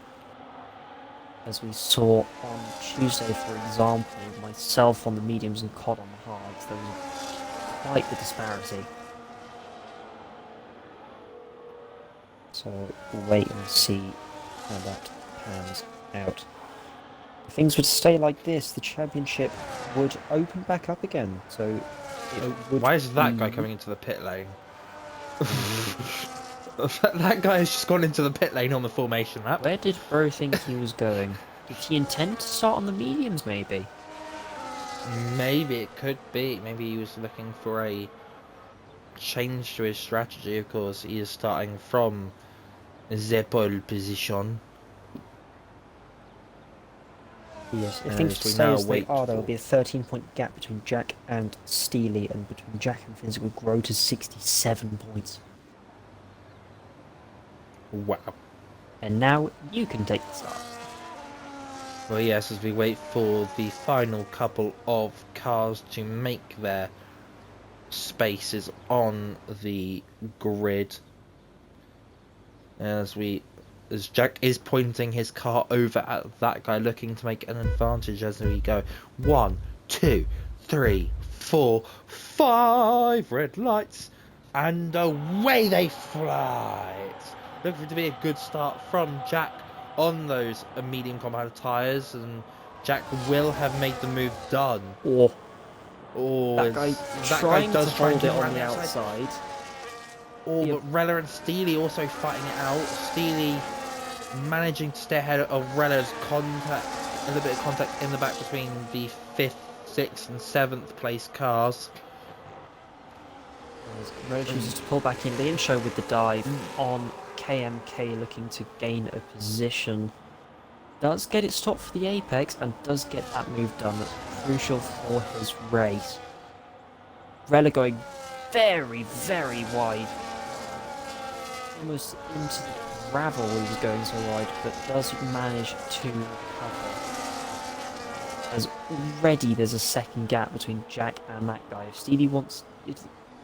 As we saw on Tuesday, for example, myself on the mediums and Cod on the hards, there was quite the disparity. So we'll wait and see how that pans out. If things were to stay like this, the championship would open back up again. So Why is that guy coming into the pit lane? That guy has just gone into the pit lane on the formation lap. Where did Bro think he was going? Did he intend to start on the mediums, maybe? Maybe it could be. Maybe he was looking for a change to his strategy. Of course, he is starting from the pole position. Yes, if things stay as they are, there will be a 13-point gap between Jack and Steely, and between Jack and Finns it will grow to 67 points. Wow. And now you can take the start. Well, yes, as we wait for the final couple of cars to make their spaces on the grid. As Jack is pointing his car over at that guy, looking to make an advantage as we go. 1, 2, 3, 4, 5 red lights, and away they fly. Looking to be a good start from Jack on those medium compound tyres, and Jack will have made the move done. That guy trying to hold it on the outside. But Rella and Steely also fighting it out. Steely managing to stay ahead of Rella's contact, a little bit of contact in the back between the 5th, 6th and 7th place cars. Rella chooses to pull back in. Leanshow with the dive on KMK, looking to gain a position. Does get it stopped for the apex and does get that move done. That's crucial for his race. Rella going very, very wide. Almost into the gravel he was going so wide, but does manage to recover. As already there's a second gap between Jack and that guy. If Stevie wants...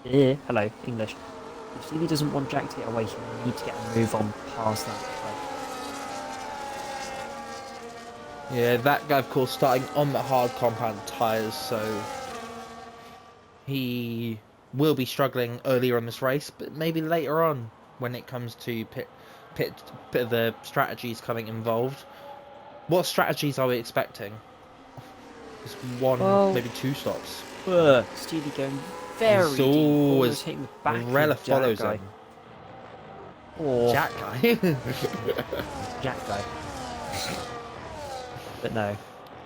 hello, English. If Stevie doesn't want Jack to get away, he will need to get a move on past that guy. Yeah, that guy, of course, starting on the hard compound tyres, so he will be struggling earlier in this race, but maybe later on when it comes to pit the strategies coming involved. What strategies are we expecting? Just one, maybe 2 stops. Stevie going very deep, always almost hitting the back Rella of Jack follows guy. him. Or Jack guy. Jack guy. But no,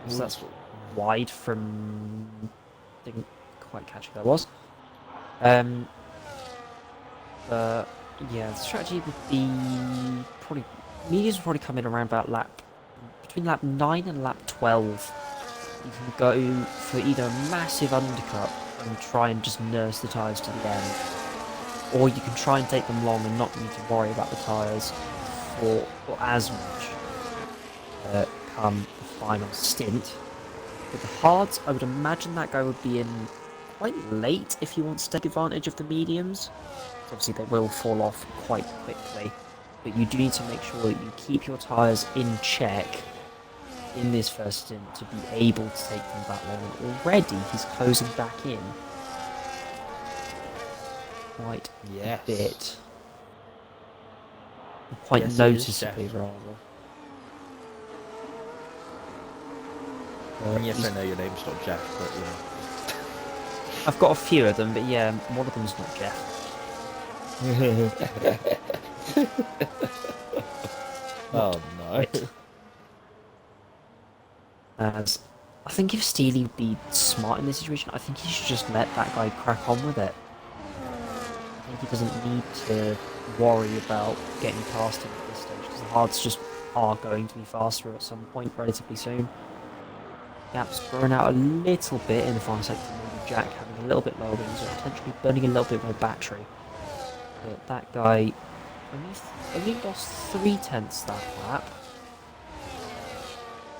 so that's wide from. Didn't quite catch who that was. But yeah, the strategy would be probably mediums would probably come in around about between lap 9 and lap 12. You can go for either a massive undercut and try and just nurse the tyres to the end, or you can try and take them long and not need to worry about the tyres for as much come the final stint. With the hards, I would imagine that guy would be in quite late if you want to take advantage of the mediums. So obviously they will fall off quite quickly, but you do need to make sure that you keep your tyres in check in this first stint to be able to take them that long. And already he's closing back in quite a bit. Quite noticeably, rather. Yes, I know your name's not Jeff, but you know. I've got a few of them, but yeah, one of them's not Jeff. Oh no. As I think if Steely would be smart in this situation, I think he should just let that guy crack on with it. I think he doesn't need to worry about getting past him at this stage, because the hards just are going to be faster at some point relatively soon. Gap's grown out a little bit in the final sector, maybe Jack having a little bit lower wings, or potentially burning a little bit more battery. But that guy only lost 3/10 that lap.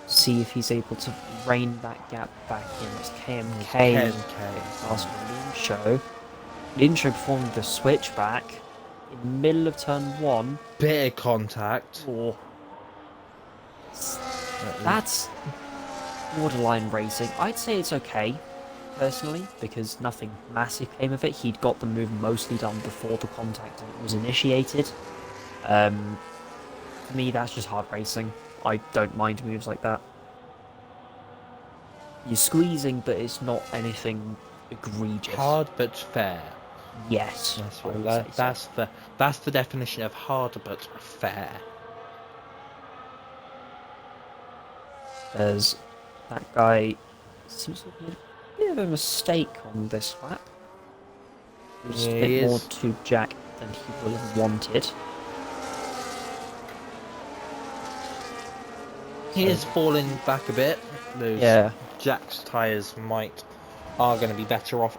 See if he's able to rein that gap back in. It's KMK past Leanshow. Leanshow performed the switchback in the middle of turn 1. Bit of contact. Oh. That's borderline racing. I'd say it's okay, personally, because nothing massive came of it. He'd got the move mostly done before the contact was initiated. For me, that's just hard racing. I don't mind moves like that. You're squeezing, but it's not anything egregious. Hard but fair. Yes, that's the definition of hard but fair. As that guy seems to have made a bit of a mistake on this lap. Just a bit more to Jack than he will have wanted. He is falling back a bit. Yeah. Jack's tyres are going to be better off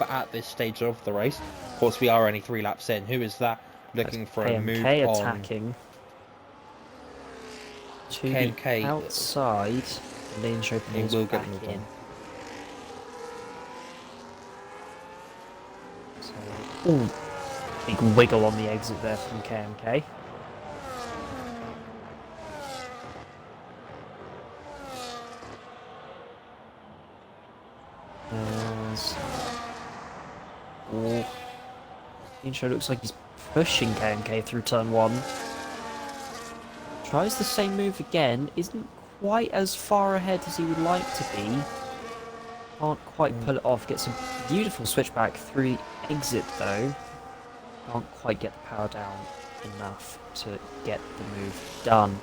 at this stage of the race. Of course, we are only 3 laps in. Who is that looking That's for KMK a move attacking to KMK the outside. Leanshow will get back in. So, ooh, big wiggle on the exit there from KMK. Leanshow looks like he's pushing KMK through turn 1. Tries the same move again, isn't quite as far ahead as he would like to be. Can't quite pull it off, gets a beautiful switchback through exit though. Can't quite get the power down enough to get the move done.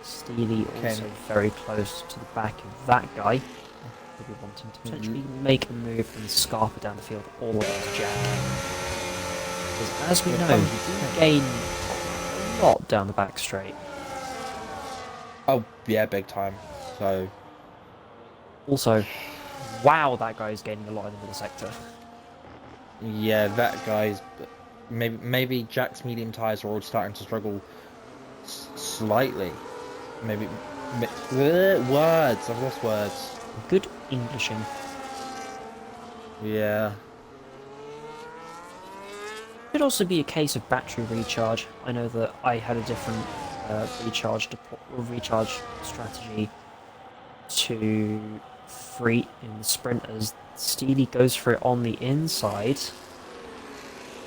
Steely also very close to the back of that guy. Maybe wanting to potentially make a move and scarper down the field all the way to Jack. Because as we know, he did gain a lot down the back straight. Oh, yeah, big time. So. Also, wow, that guy is gaining a lot in the middle sector. Yeah, that guy's. Maybe Jack's medium tyres are all starting to struggle slightly. Maybe. Words. I've lost words. Good Englishing. Yeah. Could also be a case of battery recharge. I know that I had a different recharge strategy to Free in the sprint, as Steely goes for it on the inside.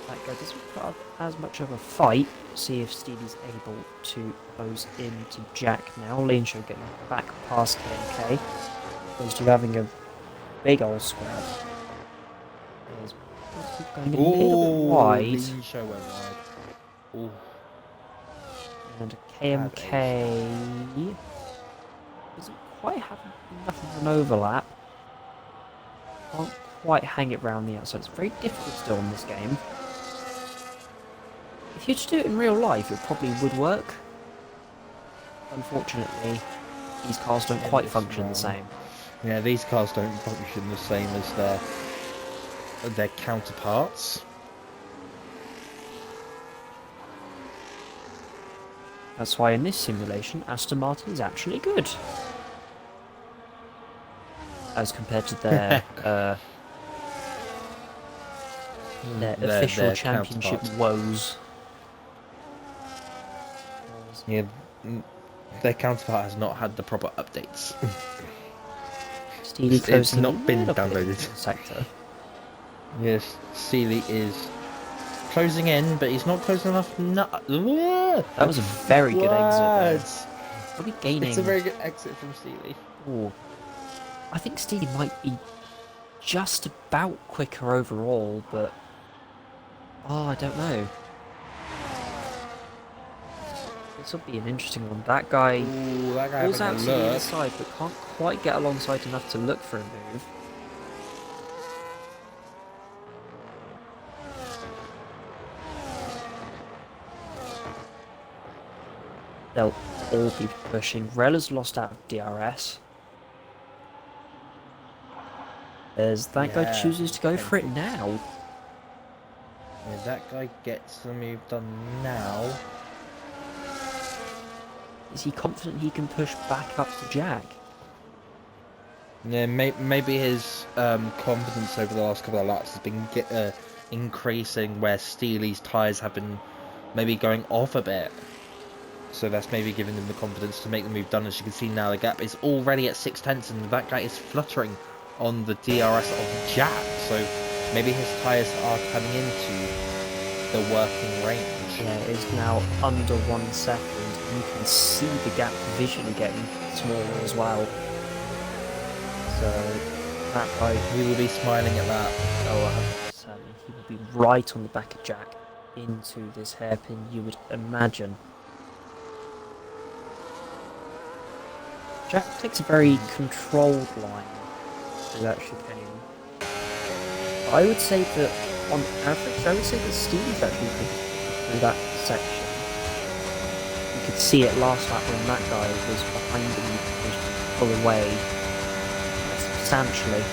That guy doesn't put up as much of a fight. See if Steely's able to close into Jack now. Leanshow getting back past KMK. Opposed to having a big old square. There's going a little bit Ooh, wide. Leanshow went wide. Ooh, And bad KMK doesn't quite have enough of an overlap. Can't quite hang it round the outside. It's very difficult still in this game. If you were to do it in real life, it probably would work. Unfortunately, these cars don't quite function the same. Yeah, these cars don't function the same as their counterparts. That's why in this simulation, Aston Martin is actually good. As compared to their their official championship woes. Yeah, their counterpart has not had the proper updates. It's not been downloaded. Sector. Yes, Seeley is closing in, but he's not close enough. That was a very good exit. Probably gaining. It's a very good exit from Seeley. Ooh. I think Steely might be just about quicker overall, but I don't know. This will be an interesting one. That guy pulls out to the inside, but can't quite get alongside enough to look for a move. They'll all be pushing. Rella's lost out of DRS. As that guy chooses to go for it now. Yeah, that guy gets the move done now. Is he confident he can push back up to Jack? Yeah, maybe his confidence over the last couple of laps has been increasing, where Steely's tyres have been maybe going off a bit. So that's maybe giving him the confidence to make the move done. As you can see now, the gap is already at 0.6, and that guy is fluttering on the DRS of Jack. So maybe his tyres are coming into the working range. Yeah, it is now under 1 second. You can see the gap visually getting smaller as well. So that guy, he will be smiling at that. Oh, certainly. He will be right on the back of Jack into this hairpin, you would imagine. Jack takes a very controlled line through that chicane. I would say that on average, I would say that Steve's actually good through that section. You could see it last lap when that guy was behind him and pull away substantially.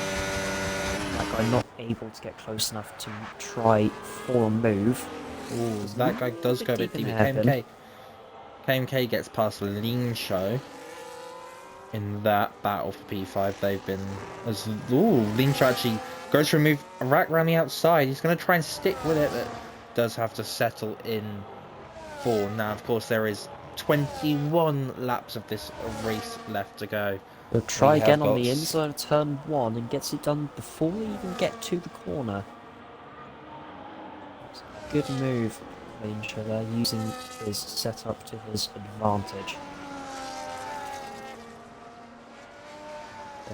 That guy not able to get close enough to try for a move. Ooh, that guy does go a bit deep. KMK gets past Leanshow in that battle for P5. They've been Leanshow actually goes for a move right around the outside. He's going to try and stick with it, but does have to settle in for. Now, of course, there is 21 laps of this race left to go. We'll try again on the inside of turn 1 and gets it done before we even get to the corner. It's a good move, Leanshow there, using his setup to his advantage.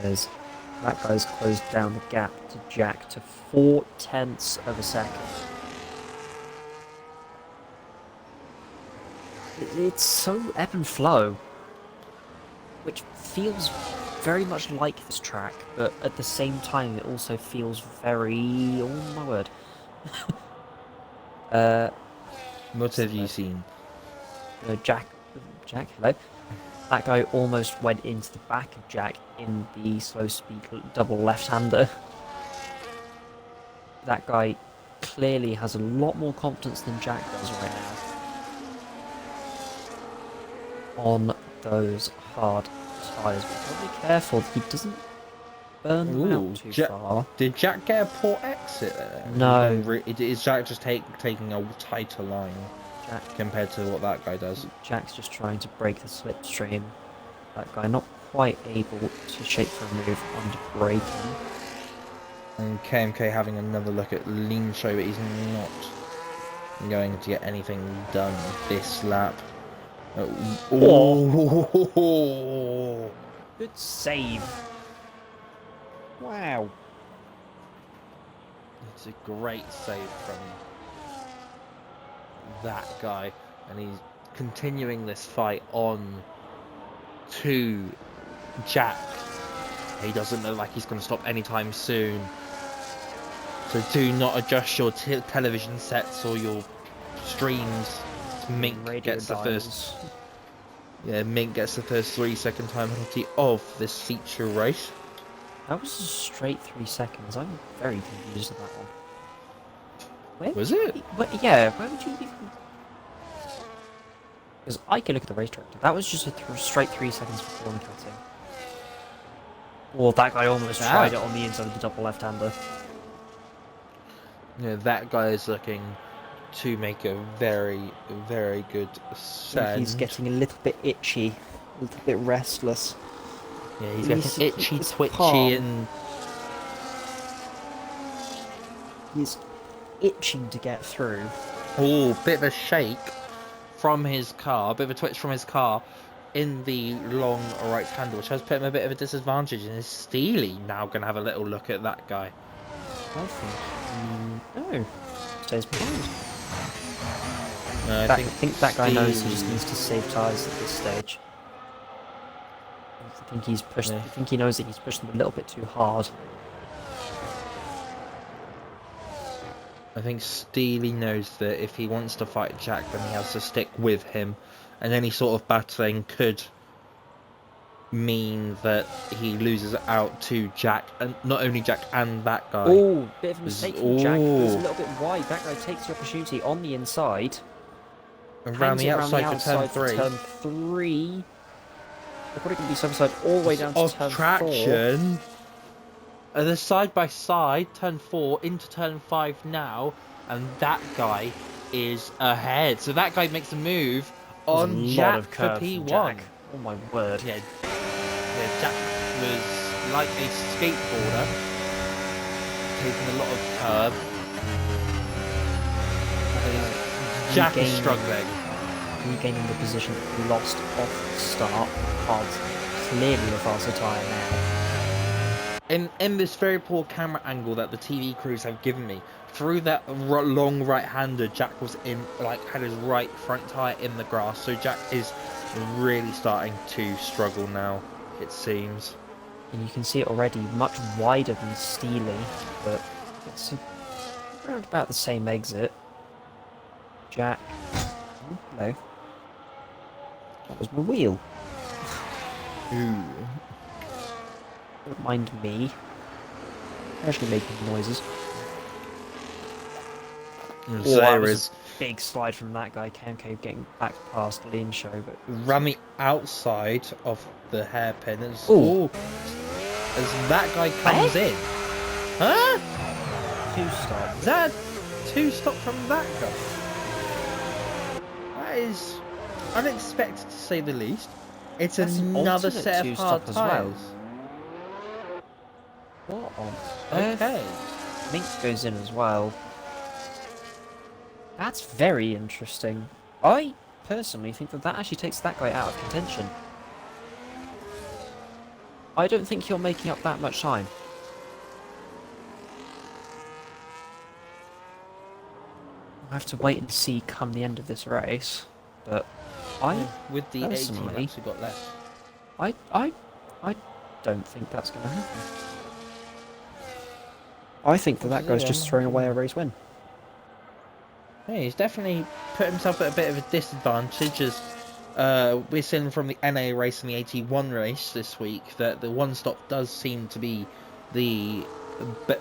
There's that guy's closed down the gap to Jack to 0.4 of a second. It's so ebb and flow, which feels very much like this track, but at the same time it also feels very... oh my word. What have you seen? Jack, hello. That guy almost went into the back of Jack in the slow speed double left-hander. That guy clearly has a lot more confidence than Jack does right now on those hard tyres. But probably careful that he doesn't burn them out too far. Did Jack get a poor exit there? No. Is Jack just taking a tighter line compared to what that guy does? Jack's just trying to break the slipstream. That guy not quite able to shape for a move under braking. And KMK having another look at Leanshow, but he's not going to get anything done this lap. Oh. Good save. Wow. It's a great save from that guy, and he's continuing this fight on to Jack. He doesn't look like he's going to stop anytime soon. So do not adjust your television sets or your streams. Mink Radio gets the dials. first. Yeah, Mink gets the first 3-second time penalty of this feature race. That was a straight 3 seconds. I'm very confused on that one. Where Was would you it? yeah, where would you even... Because I can look at the race director. That was just a straight 3 seconds for corner cutting. Well, that guy almost tried it on the inside of the double left-hander. Yeah, that guy is looking to make a very, very good send. He's getting a little bit itchy, a little bit restless. Yeah, he's He needs getting to itchy, keep his twitchy, calm. and He's itching to get through. oh, bit of a shake from his car, a bit of a twitch from his car in the long right hander, which has put him a bit of a disadvantage. And is Steely now going to have a little look at that guy? I think no, stays behind. No, I think that guy knows he just Steely- needs to save tyres at this stage. I think he's pushed. Yeah. I think he knows that he's pushed them a little bit too hard. I think Steely knows that if he wants to fight Jack, then he has to stick with him, and any sort of battling could mean that he loses out to Jack, and not only Jack and that guy. Oh, bit of a mistake from Jack. It was a Ooh. little bit wide. That guy takes the opportunity on the inside. Around hangs the it outside around the for turn outside for 3. turn 3. They're probably going to be some side all the way down to Off turn 4. traction. The side by side, turn 4 into turn 5 now, and that guy is ahead. So that guy makes a move on There's a lot Jack of for curve from P1. Jack. Oh my word. Yeah, Jack was like a skateboarder, taking a lot of curb. Jack is struggling. Regaining the position that he lost off the start. Cards clearly the faster tyre now. In this very poor camera angle that the TV crews have given me, through that long right-hander, Jack was had his right front tyre in the grass. So Jack is really starting to struggle now, it seems. And you can see it already, much wider than Steely, but it's around about the same exit. Jack. Oh, hello. That was my wheel. Ooh. Don't mind me. I'm actually making noises. So that there was is a big slide from that guy, KMK getting back past Leanshow, but ran the outside of the hairpin. As, Ooh. as that guy comes in. Huh? 2-stop. Is that a 2-stop from that guy? That is unexpected to say the least. It's That's an another alternate set of hard 2-stop as well. tyres. What on earth? Okay. Mink goes in as well. That's very interesting. I personally think that actually takes that guy out of contention. I don't think you're making up that much time. We'll have to wait and see come the end of this race. But With the 80 personally, laps we've got left. I don't think that's going to happen. I think that guy's just throwing away a race win. Yeah, he's definitely put himself at a bit of a disadvantage, as we're seeing from the NA race and the 81 race this week that the one stop does seem to be the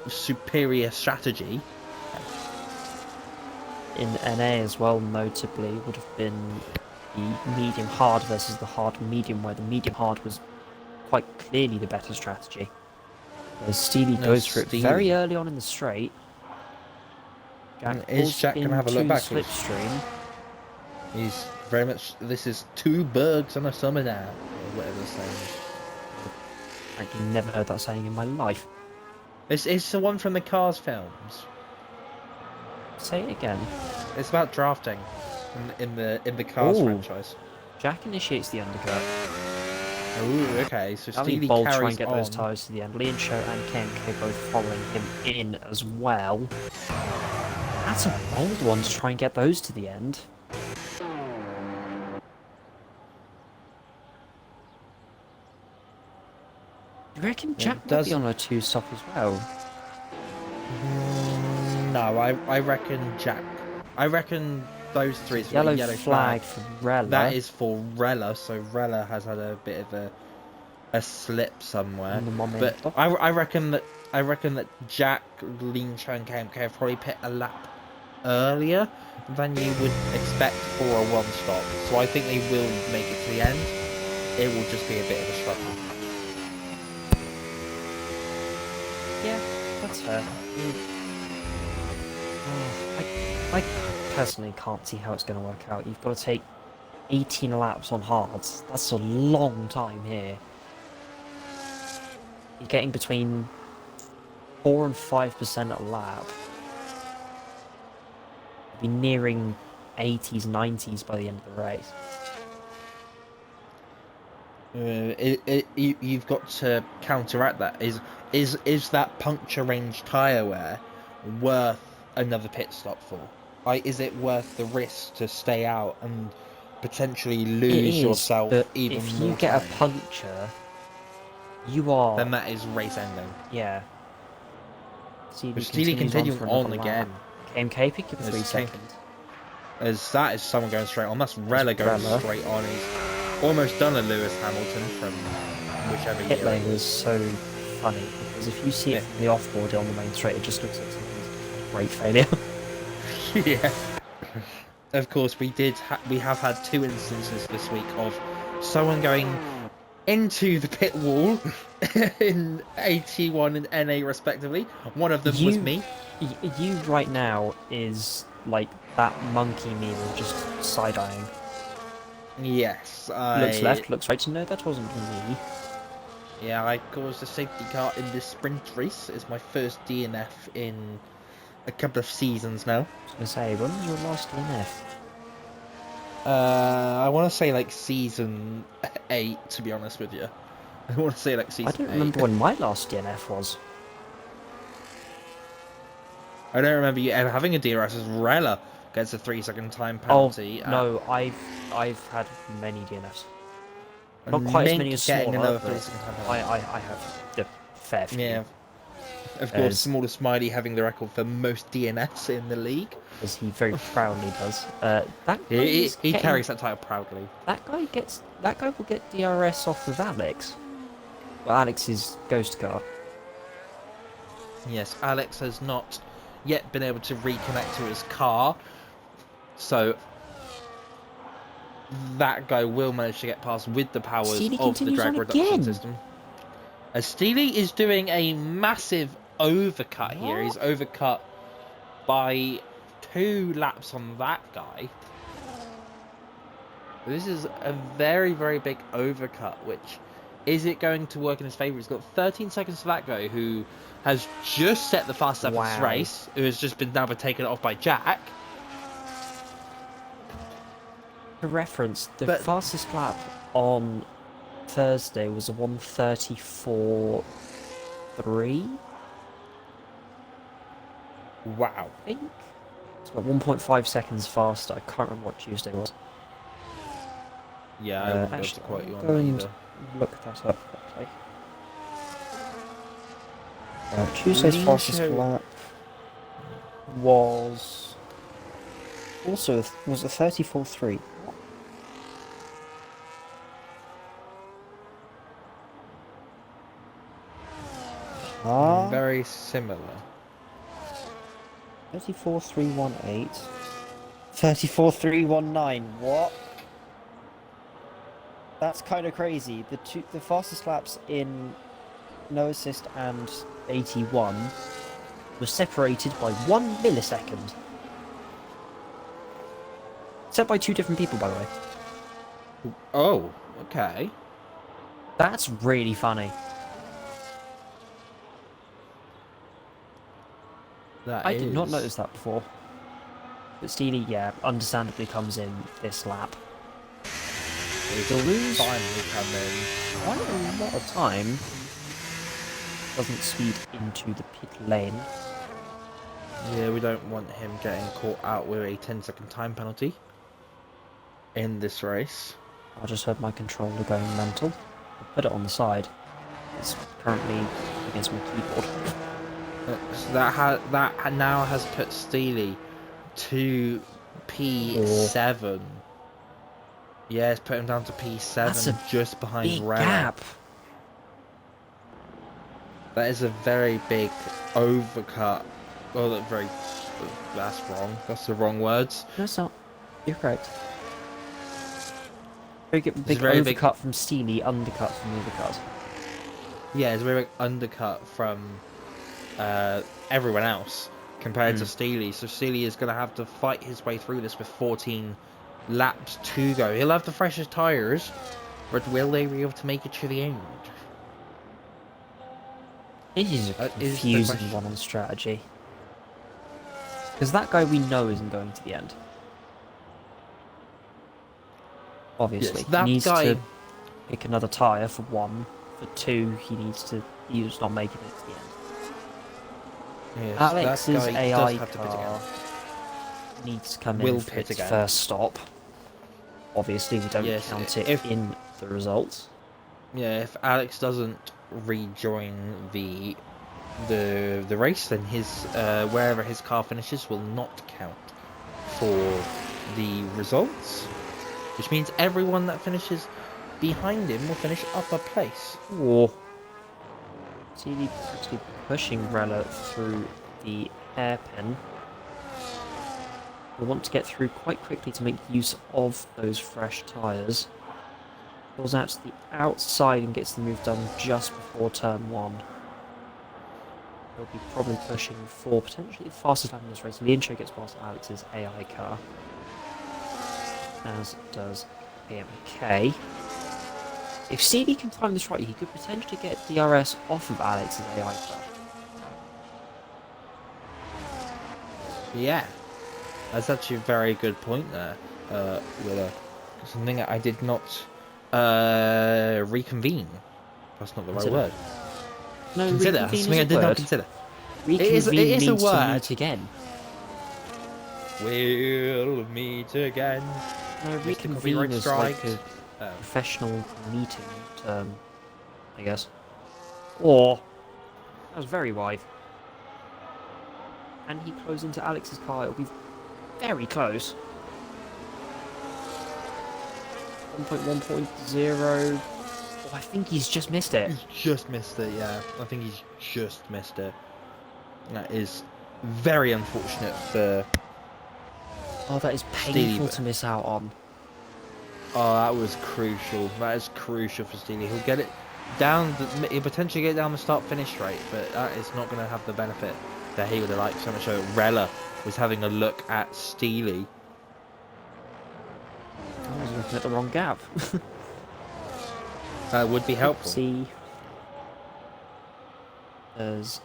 superior strategy. In NA as well, notably, would have been the medium hard versus the hard medium, where the medium hard was quite clearly the better strategy. Whereas Steely goes for it very early on in the straight. Is Jack going to have a look back? Slipstream. He's very much. This is 2 bugs on a summer now, or whatever the saying is. Frankly, never heard that saying in my life. It's the one from the Cars films. Say it again. It's about drafting in the Cars Ooh. franchise. Jack initiates the undercut. Ooh, okay, so That'll be Steely bold try and carries get those on. tyres to the end. Leanshow and KMK both following him in as well. That's a bold one to try and get those to the end. Do you reckon Jack might be on a 2-stop as well? No, I reckon Jack. I reckon those three is Yellow, yellow flag for Rella. That is for Rella, so Rella has had a bit of a slip somewhere. But I reckon that Jack, Leanshow and KMK have probably pit a lap earlier than you would expect for a one stop. So I think they will make it to the end. It will just be a bit of a struggle. Yeah, that's fair. I personally can't see how it's going to work out. You've got to take 18 laps on hards. That's a long time here. You're getting between 4 and 5% a lap. You'll be nearing 80s, 90s by the end of the race. You've got to counteract that. Is that puncture range tyre wear worth another pit stop for? Like, is it worth the risk to stay out and potentially lose yourself even more? If you get a puncture, you are. Then that is race ending. Yeah. Steely continuing on again. KMK pick up 3 seconds. As that is someone going straight on. That's Rella going straight on. He's almost done a Lewis Hamilton from whichever year. Pit lane was so funny because if you see it from the offboard on the main straight, it just looks like something's great failure. Yeah. Of course, we have had 2 instances this week of someone going into the pit wall in AT1 and NA respectively. One of them was me. You right now is like that monkey meme just side-eyeing. Yes. Looks left, looks right. No, that wasn't me. Yeah, I caused a safety car in this sprint race. It's my first DNF in a couple of seasons now. I was going to say, when was your last DNF? I want to say like season 8, to be honest with you. I want to say like season 8. I don't remember when my last DNF was. I don't remember you ever having a DRS as Rella gets a 3-second time penalty. Oh, no, I've had many DNFs. Not quite as many as Smaller, but I have a fair few. Yeah. Of course, Smaller Smiley having the record for most DNFs in the league. As he very proudly does. He carries that title proudly. That guy will get DRS off of Alex. Well, Alex's ghost car. Yes, Alex has not yet been able to reconnect to his car, so that guy will manage to get past with the powers of the drag reduction system. As Steely is doing a massive overcut here. He's overcut by 2 laps on that guy. This is a very, very big overcut, which is it going to work in his favour? He's got 13 seconds for that guy who has just set the fastest lap of his race, who has just been now taken off by Jack. For reference, the fastest lap on Thursday was a 1:34.3. Wow. I think it's about 1.5 seconds faster. I can't remember what Tuesday was. Yeah, I won't be able to quote you on that either. Look that up quickly. Tuesday's fastest lap was also a 34.3. Very similar. 34.318. 34.319. What? That's kind of crazy. The fastest laps in no assist and 81 were separated by 1 millisecond. Set by 2 different people, by the way. Oh, okay. That's really funny. I did not notice that before. But Steely, yeah, understandably comes in this lap. He'll lose finally come in. quite a lot of time. Doesn't speed into the pit lane. Yeah, we don't want him getting caught out with a 10-second time penalty in this race. I just heard my controller going mental. I put it on the side. It's currently against my keyboard. So that now has put Steely to P7. Yeah, it's put him down to P7, That's a just behind big Rella. gap. That is a very big overcut. Oh, that's wrong. That's the wrong words. No, it's not. You're correct. Big very overcut from Steely, undercut from the overcut. Yeah, it's a very big undercut from everyone else compared to Steely. So Steely is going to have to fight his way through this with 14 laps to go. He'll have the freshest tyres, but will they be able to make it to the end? It is a confusing one on strategy. Because that guy we know isn't going to the end. Obviously, yes, that he needs guy... to pick another tyre for one. For two, he's not making it to the end. Yes, Alex's AI have to car needs to come in for its first stop. Obviously, we don't count it in the results. Yeah, if Alex doesn't rejoin the race, then his wherever his car finishes will not count for the results, which means everyone that finishes behind him will finish upper place. Or Steely actually pushing Rella through the hairpin. We'll want to get through quite quickly to make use of those fresh tyres. Goes out to the outside and gets the move done just before turn 1. He'll be probably pushing for potentially the fastest lap in this race. Leanshow gets past Alex's AI car, as does AMK. If Steely can time this right, he could potentially get DRS off of Alex's AI car. Yeah, that's actually a very good point there, Willow. Something I did not reconvene. That's not the right word. No, consider. reconvene Something I did not consider. Reconvene it is a means word. to meet again. We'll meet again. No, reconvene is like a professional meeting term, I guess. Or that was very wide. And he closed into Alex's car. It'll be very close. 1.1.0. Oh, I think he's just missed it. He's just missed it, yeah. I think he's just missed it. That is very unfortunate for... Oh, that is painful to miss out on. Oh, that was crucial. That is crucial for Steely. He'll get it down... He'll potentially get down the start-finish straight, but that is not going to have the benefit that he would have liked. So much so Rella was having a look at Steely. I was looking at the wrong gap. That would be helpful. See, as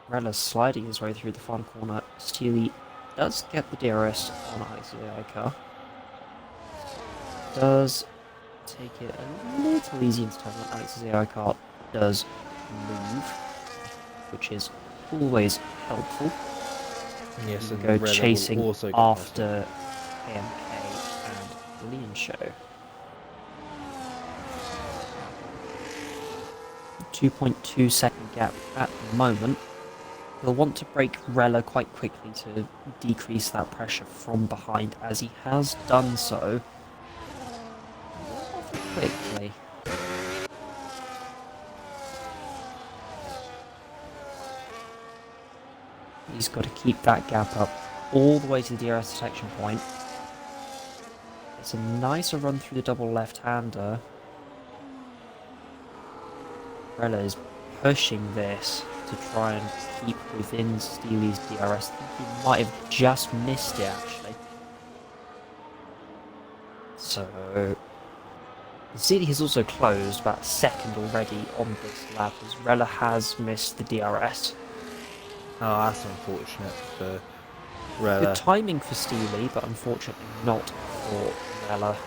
Rella's sliding his way through the final corner, Steely does get the DRS on Alex's AI car. Does take it a little easy into turn when Alex's AI car does move, which is always helpful. Yes, and go Rella chasing also after AMK and Leanshow. 2.2 second gap at the moment. He'll want to break Rella quite quickly to decrease that pressure from behind, as he has done so quickly. He's got to keep that gap up all the way to the DRS detection point. It's a nicer run through the double left-hander. Rella is pushing this to try and keep within Steely's DRS. I think he might have just missed it, actually. So Steely has also closed about a second already on this lap, as Rella has missed the DRS. Oh, that's unfortunate for Rella. Good timing for Steely, but unfortunately not for Rella.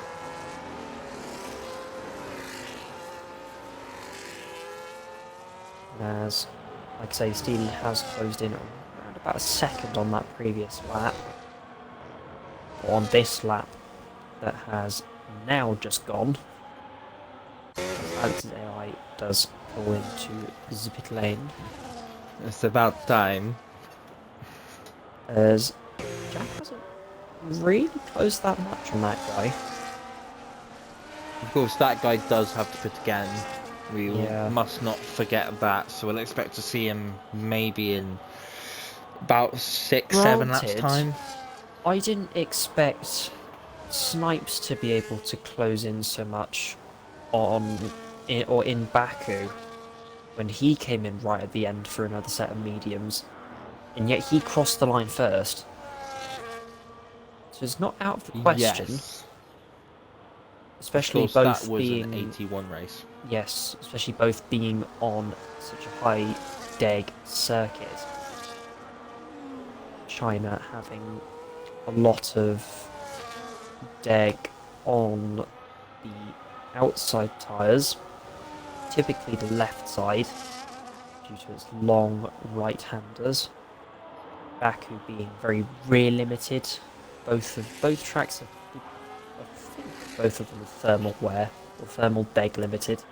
As, like I say, Steely has closed in around about a second on that previous lap. On this lap that has now just gone. Alex's AI does pull into the pit lane. It's about time. As Jack hasn't really closed that much on that guy. Of course, that guy does have to pit again. We Yeah. must not forget that. So we'll expect to see him maybe in about 6-7 laps Granted, time. I didn't expect Snipes to be able to close in so much in Baku when he came in right at the end for another set of mediums, and yet he crossed the line first. So it's not out of the question. Yes. Especially of course, both that was being an 81 race. Yes, especially both being on such a high deg circuit. China having a lot of deg on the outside tyres, typically the left side, due to its long right-handers. Baku being very rear limited. Both tracks have, I think both of them are thermal wear or thermal deg limited.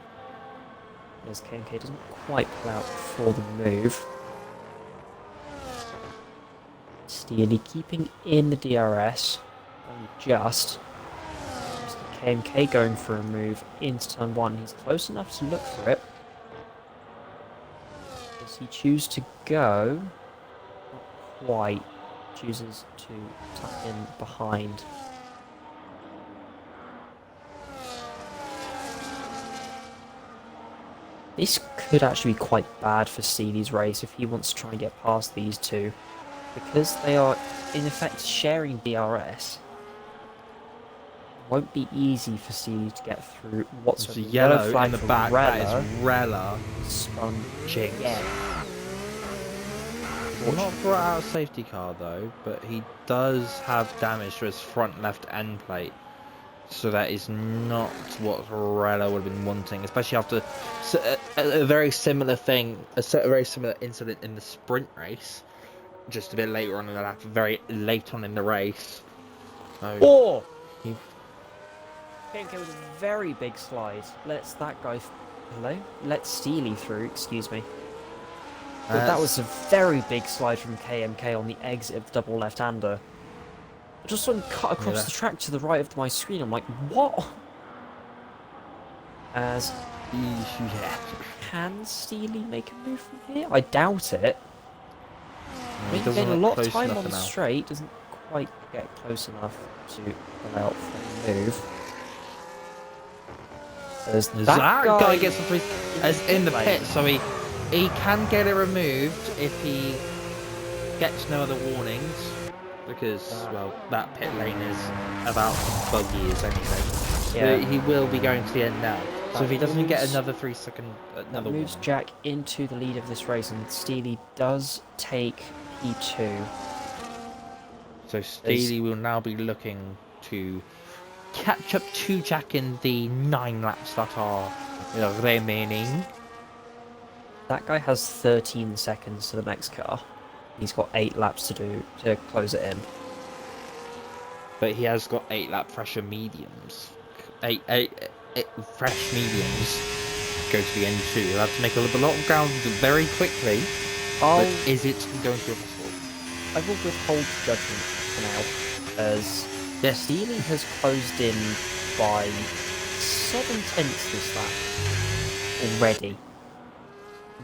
As KMK doesn't quite pull out for the move. Steely keeping in the DRS, only just. Mr. KMK going for a move into turn 1. He's close enough to look for it. Does he choose to go? Not quite. Chooses to tuck in behind. This could actually be quite bad for Steely's race if he wants to try and get past these two. Because they are, in effect, sharing DRS. It won't be easy for Steely to get through whatsoever. There's a yellow flag in the for back, that is Rella. Spun Jinx. again. Not brought out a safety car though, but he does have damage to his front left end plate. So that is not what Rella would have been wanting, especially after a very similar thing, a very similar incident in the sprint race, just a bit later on in the lap, very late on in the race. Oh! KMK with a very big slide. Lets that guy... Hello? Let's Steely through, excuse me. But that was a very big slide from KMK on the exit of the double left-hander. I just saw him cut across the track to the right of my screen. I'm like, what? As... Yeah. Can Steely make a move from here? I doubt it. He He's doesn't getting a look lot of close time enough on the now. straight. Doesn't quite get close enough to pull out for the move. As That guy gets the free as in the pit, so he can get it removed if he gets no other warnings, because well, that pit lane is about buggy as anything. Yeah. But he will be going to the end now. So if he doesn't get moves- another 3 second, another moves one. Jack into the lead of this race, and Steely does take P2. So Steely will now be looking to catch up to Jack in the 9 laps that are remaining. That guy has 13 seconds to the next car. He's got 8 laps to do to close it in. But he has got 8 lap fresher mediums. 8 fresh mediums go to the end too. He'll have to make a lot of ground very quickly. But is it going to be possible? I will withhold judgment for now, as Steely has closed in by 7/10 this lap already.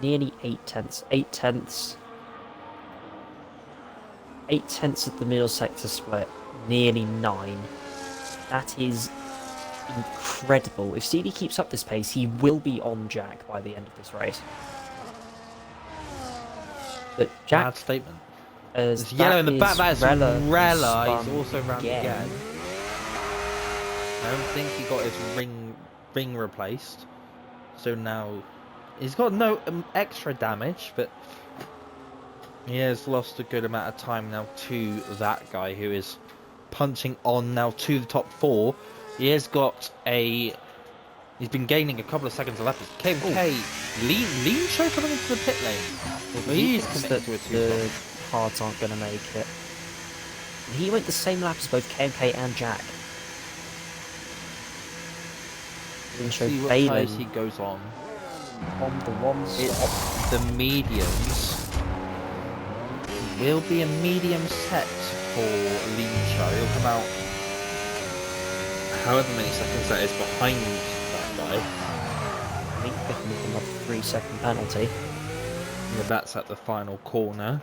Nearly 8/10. 8/10. 8/10 at the middle sector split. Nearly 9. That is incredible. If Steely keeps up this pace, he will be on Jack by the end of this race. But Jack... Bad statement. As There's yellow in the back, that is Rella. Rella. He's also round again. I don't think he got his ring replaced. So now he's got no extra damage, but he has lost a good amount of time now to that guy who is punching on now to the top 4. He has got a He's been gaining a couple of seconds a lap. KMK, Leanshow coming into the pit lane. He's committed to a the two-stop. hards aren't going to make it. He went the same lap as both KMK and Jack. Leanshow See what failing tyres he goes on. on the one stop. The mediums will be a medium set for Leanshow. He'll come out however many seconds that is behind that guy. Mink picking up another 3-second penalty. Yeah, that's at the final corner.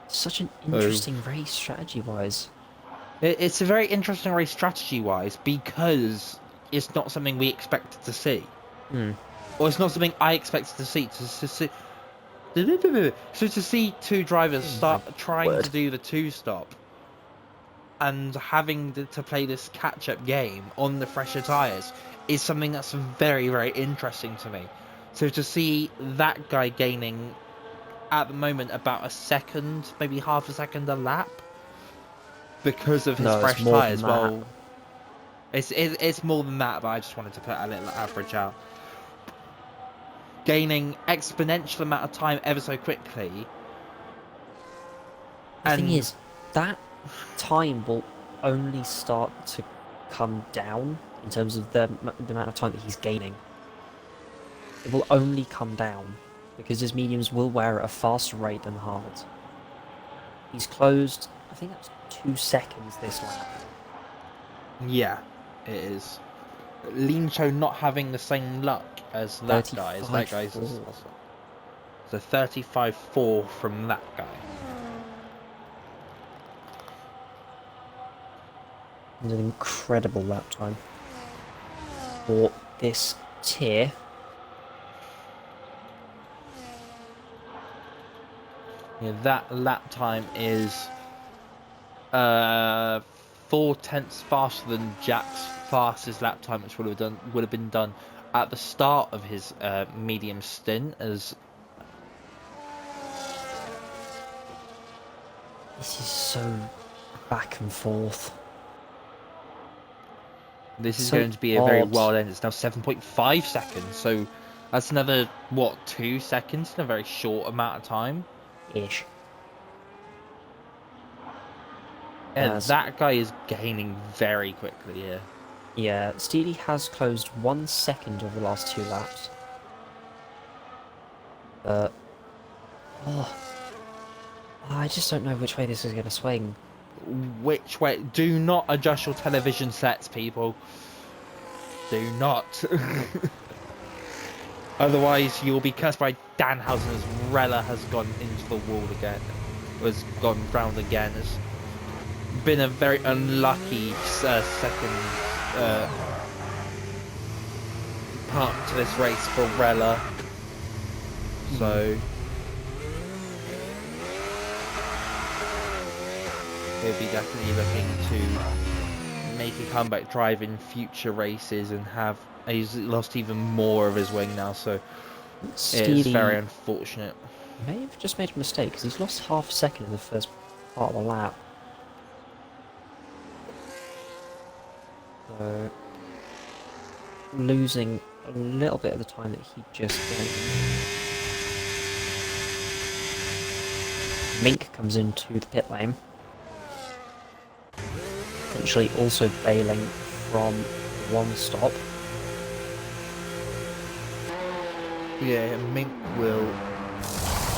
Such an interesting race strategy-wise. It's a very interesting race strategy-wise because it's not something we expected to see. Or it's not something I expected to see. So to see two drivers start trying to do the two-stop and having to play this catch-up game on the fresher tyres is something that's very, very interesting to me. So to see that guy gaining, at the moment, about a second, maybe half a second a lap, because of his fresh tyres, well, it's more than that, but I just wanted to put a little average out. Gaining exponential amount of time ever so quickly. The thing is, that time will only start to come down in terms of the amount of time that he's gaining. It will only come down because his mediums will wear at a faster rate than hards. He's closed, I think that's 2 seconds this lap. Yeah, it is. Leanshow not having the same luck as that guy. As that guy's so 35.4 from that guy. An incredible lap time for this tier. Yeah, that lap time is 4/10 faster than Jack's fastest lap time, which would have been done at the start of his medium stint. As this is so back and forth. this is so going to be a very wild end. It's now 7.5 seconds, so that's another 2 seconds in a very short amount of time. Ish. And that guy is gaining very quickly here. Yeah, Steely has closed 1 second over the last 2 laps. I just don't know which way this is going to swing. Which way? Do not adjust your television sets, people. Do not. Otherwise, you'll be cursed by Danhausen as Rella has gone into the wall again. Has gone round again. It's been a very unlucky second part to this race for Rella. So he'll be definitely looking to make a comeback drive in future races and have. He's lost even more of his wing now, so it's very unfortunate. He may have just made a mistake because he's lost half a second in the first part of the lap. So losing a little bit of the time that he just gained. Mink comes into the pit lane. Essentially also bailing from one stop. Yeah, Mink will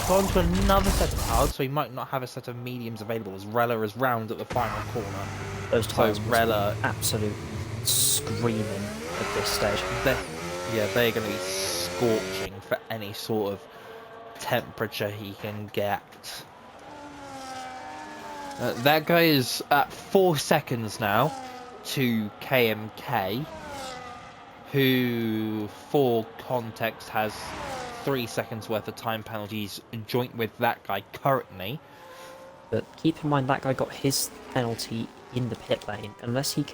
go on to another set of hards, so he might not have a set of mediums available as Rella is round at the final corner. Those tyres Rella absolutely screaming at this stage. They're going to be scorching for any sort of temperature he can get. That guy is at 4 seconds now to KMK, who, for context, has 3 seconds worth of time penalties joint with that guy currently. But keep in mind that guy got his penalty in the pit lane, unless he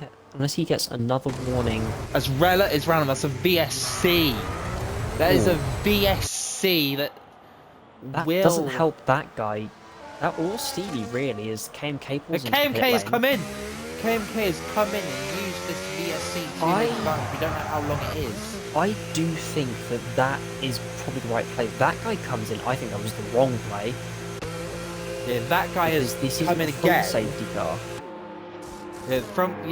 gets another warning. As Rella is round, that's a VSC. That is a VSC that doesn't help that guy That or Steely really is KMK pulls into KMK pit has lane. come in. KMK has come in and used this VSC to his advantage. We don't know how long it is. I do think that that is probably the right play. That guy comes in. I think that was the wrong play. Yeah, that guy Because has this come isn't in a full again. safety car. Yeah,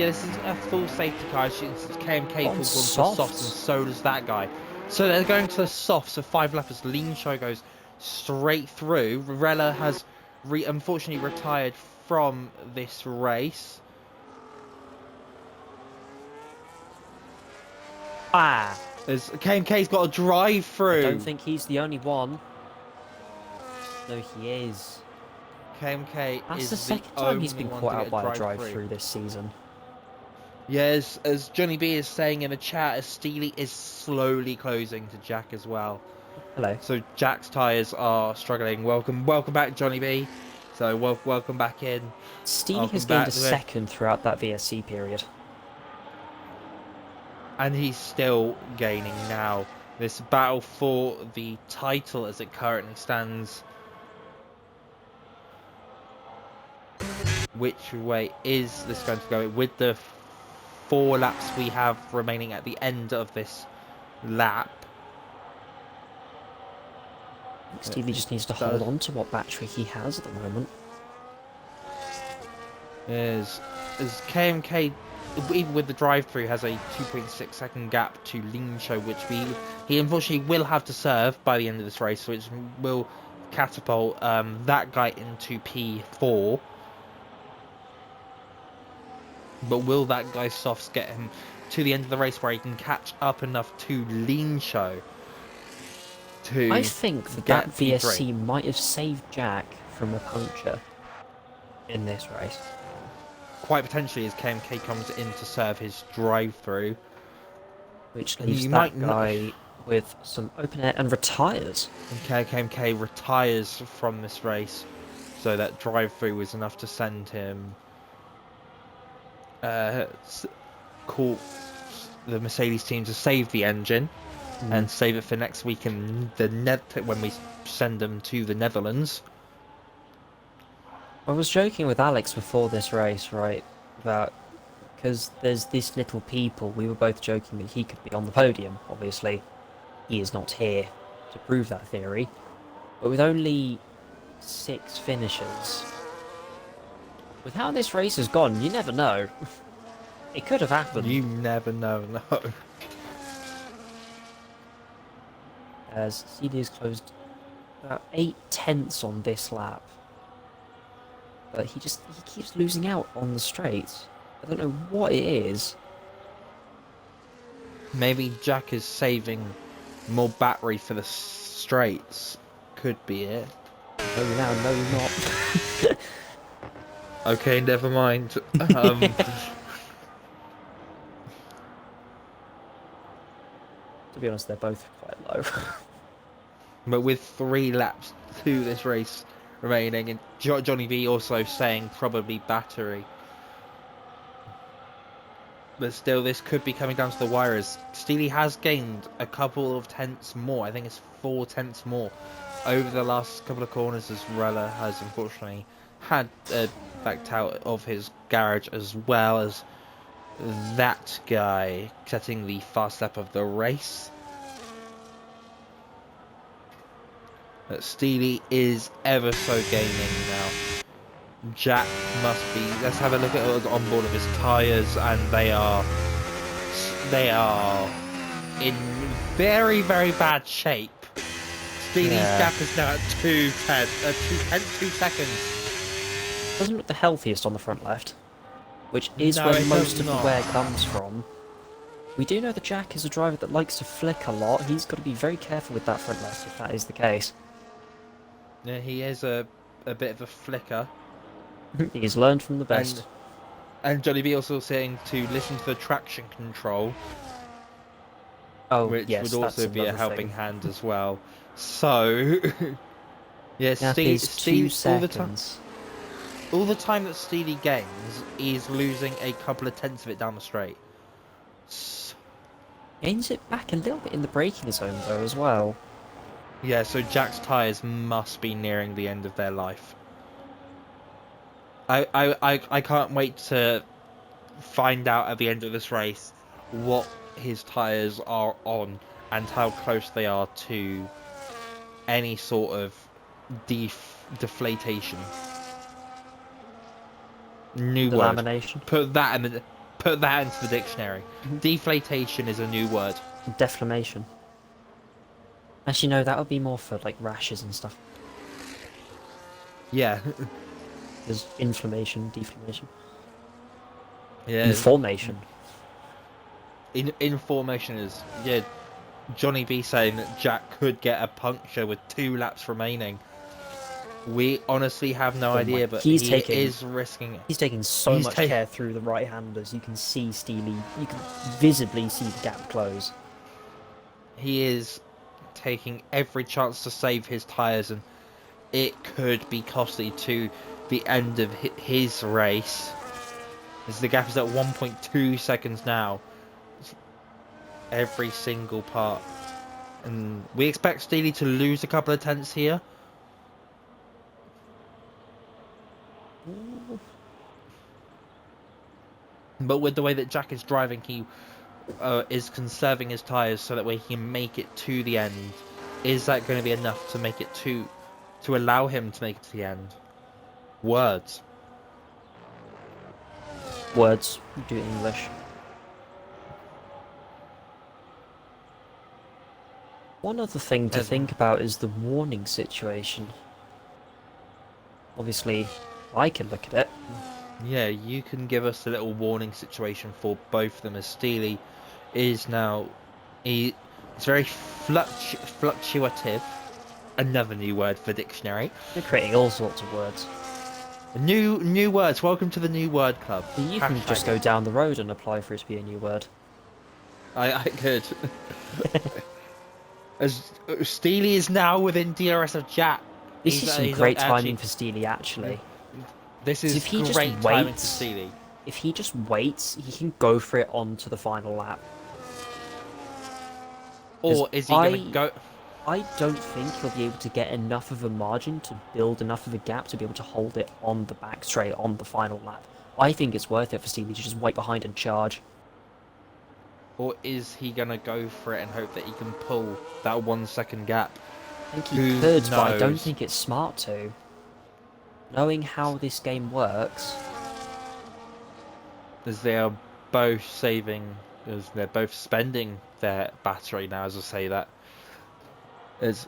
this isn't a full safety car. Since KMK On pulls one to the softs, and softs. so does that guy. So they're going to the softs. So 5 lappers. Leanshow goes straight through. Rella has unfortunately retired from this race. Ah! As KMK's got a drive through. I don't think he's the only one. No, he is. KMK That's is the second time he's been caught out by a drive-through this season. Yes, as Johnny B is saying in the chat, as Steely is slowly closing to Jack as well. Hello. So Jack's tyres are struggling. Welcome back, Johnny B. So welcome back in. Steely has gained a second throughout that VSC period. And he's still gaining now. This battle for the title as it currently stands. Which way is this going to go? With the 4 laps we have remaining at the end of this lap. Steely just needs to hold on to what battery he has at the moment. As KMK, even with the drive-through, has a 2.6 second gap to Leanshow, which he unfortunately will have to serve by the end of this race, which will catapult that guy into P4. But will that guy's softs get him to the end of the race where he can catch up enough to Leanshow? I think that VSC might have saved Jack from a puncture in this race. Quite potentially, as KMK comes in to serve his drive-through. Which leaves that guy with some open air and retires. And KMK retires from this race, so that drive-through was enough to send him call the Mercedes team to save the engine and save it for next week in when we send them to the Netherlands. I was joking with Alex before this race, right, about because there's this little people. We were both joking that he could be on the podium. Obviously, he is not here to prove that theory. But with only 6 finishes, with how this race has gone, you never know. It could have happened. You never know, no. As CD has closed about 8/10 on this lap. But he keeps losing out on the straights. I don't know what it is. Maybe Jack is saving more battery for the straights. Could be it. No, now, no, you're not. Okay, never mind. To be honest, they're both quite low. But with 3 laps to this race remaining, and Johnny B also saying probably battery. But still, this could be coming down to the wire as Steely has gained a couple of tenths more. I think it's 4 tenths more over the last couple of corners, as Rella has unfortunately had backed out of his garage, as well as that guy setting the fast lap of the race. But Steely is ever so gaining now. Jack must be. Let's have a look at the onboard of his tyres, and they are in very, very bad shape. Steely's gap is now at 2 seconds. Doesn't look the healthiest on the front left, which is where most of the wear comes from. We do know that Jack is a driver that likes to flick a lot. He's got to be very careful with that front left if that is the case. Yeah, he is a bit of a flicker. He's learned from the best. And Johnny B also saying to listen to the traction control. Oh, which yes, would also be a helping hand as well. So, yes, Steely, all the time that Steely gains, he's losing a couple of tenths of it down the straight. Gains it back a little bit in the braking zone though as well. Yeah, so Jack's tyres must be nearing the end of their life. I can't wait to find out at the end of this race what his tyres are on and how close they are to any sort of deflatation. New word. Delamination. Put that into the dictionary. Deflatation is a new word. Deflammation. Actually, no, that would be more for like rashes and stuff. Yeah. There's inflammation, deflammation, Yeah. information. Information is, yeah. Johnny B saying that Jack could get a puncture with 2 laps remaining. We honestly have no idea, but he is risking it. He's taking so much care through the right-handers. You can see Steely. You can visibly see the gap close. He is taking every chance to save his tyres, and it could be costly to the end of his race. As the gap is at 1.2 seconds now. Every single part. And we expect Steely to lose a couple of tenths here. But with the way that Jack is driving, he is conserving his tyres so that way he can make it to the end. Is that going to be enough to make it to allow him to make it to the end? Words. Words. Do English. One other thing to think about is the warning situation. Obviously, I can look at it. Yeah, you can give us a little warning situation for both of them, as Steely is now... It's very fluctuative. Another new word for dictionary. They're creating all sorts of words. New words. Welcome to the new word club. You can just go down the road and apply for it to be a new word. I could. As Steely is now within DRS of Jack. This is some great timing for Steely, actually. This is if he great just timing waits, for Steely. If he just waits, he can go for it onto the final lap. Or is he going to go... I don't think he'll be able to get enough of a margin to build enough of a gap to be able to hold it on the back straight on the final lap. I think it's worth it for Steely to just wait behind and charge. Or is he going to go for it and hope that he can pull that 1 second gap? I think he could, but I don't think it's smart to. Knowing how this game works... As they are both saving... As they're both spending their battery now, as I say that. As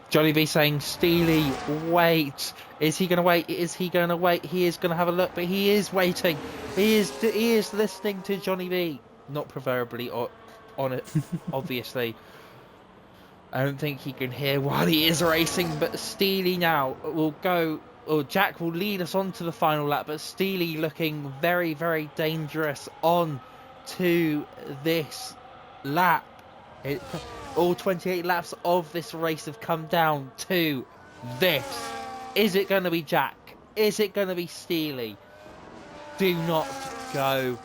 Johnny B saying, Steely, wait. Is he going to wait? Is he going to wait? He is going to have a look, but he is waiting. He is listening to Johnny B. Not proverbially on it, obviously. I don't think he can hear while he is racing, but Steely now will go, or Jack will lead us on to the final lap, but Steely looking very, very dangerous on to this lap. All 28 laps of this race have come down to this. Is it going to be Jack? Is it going to be Steely? Do not go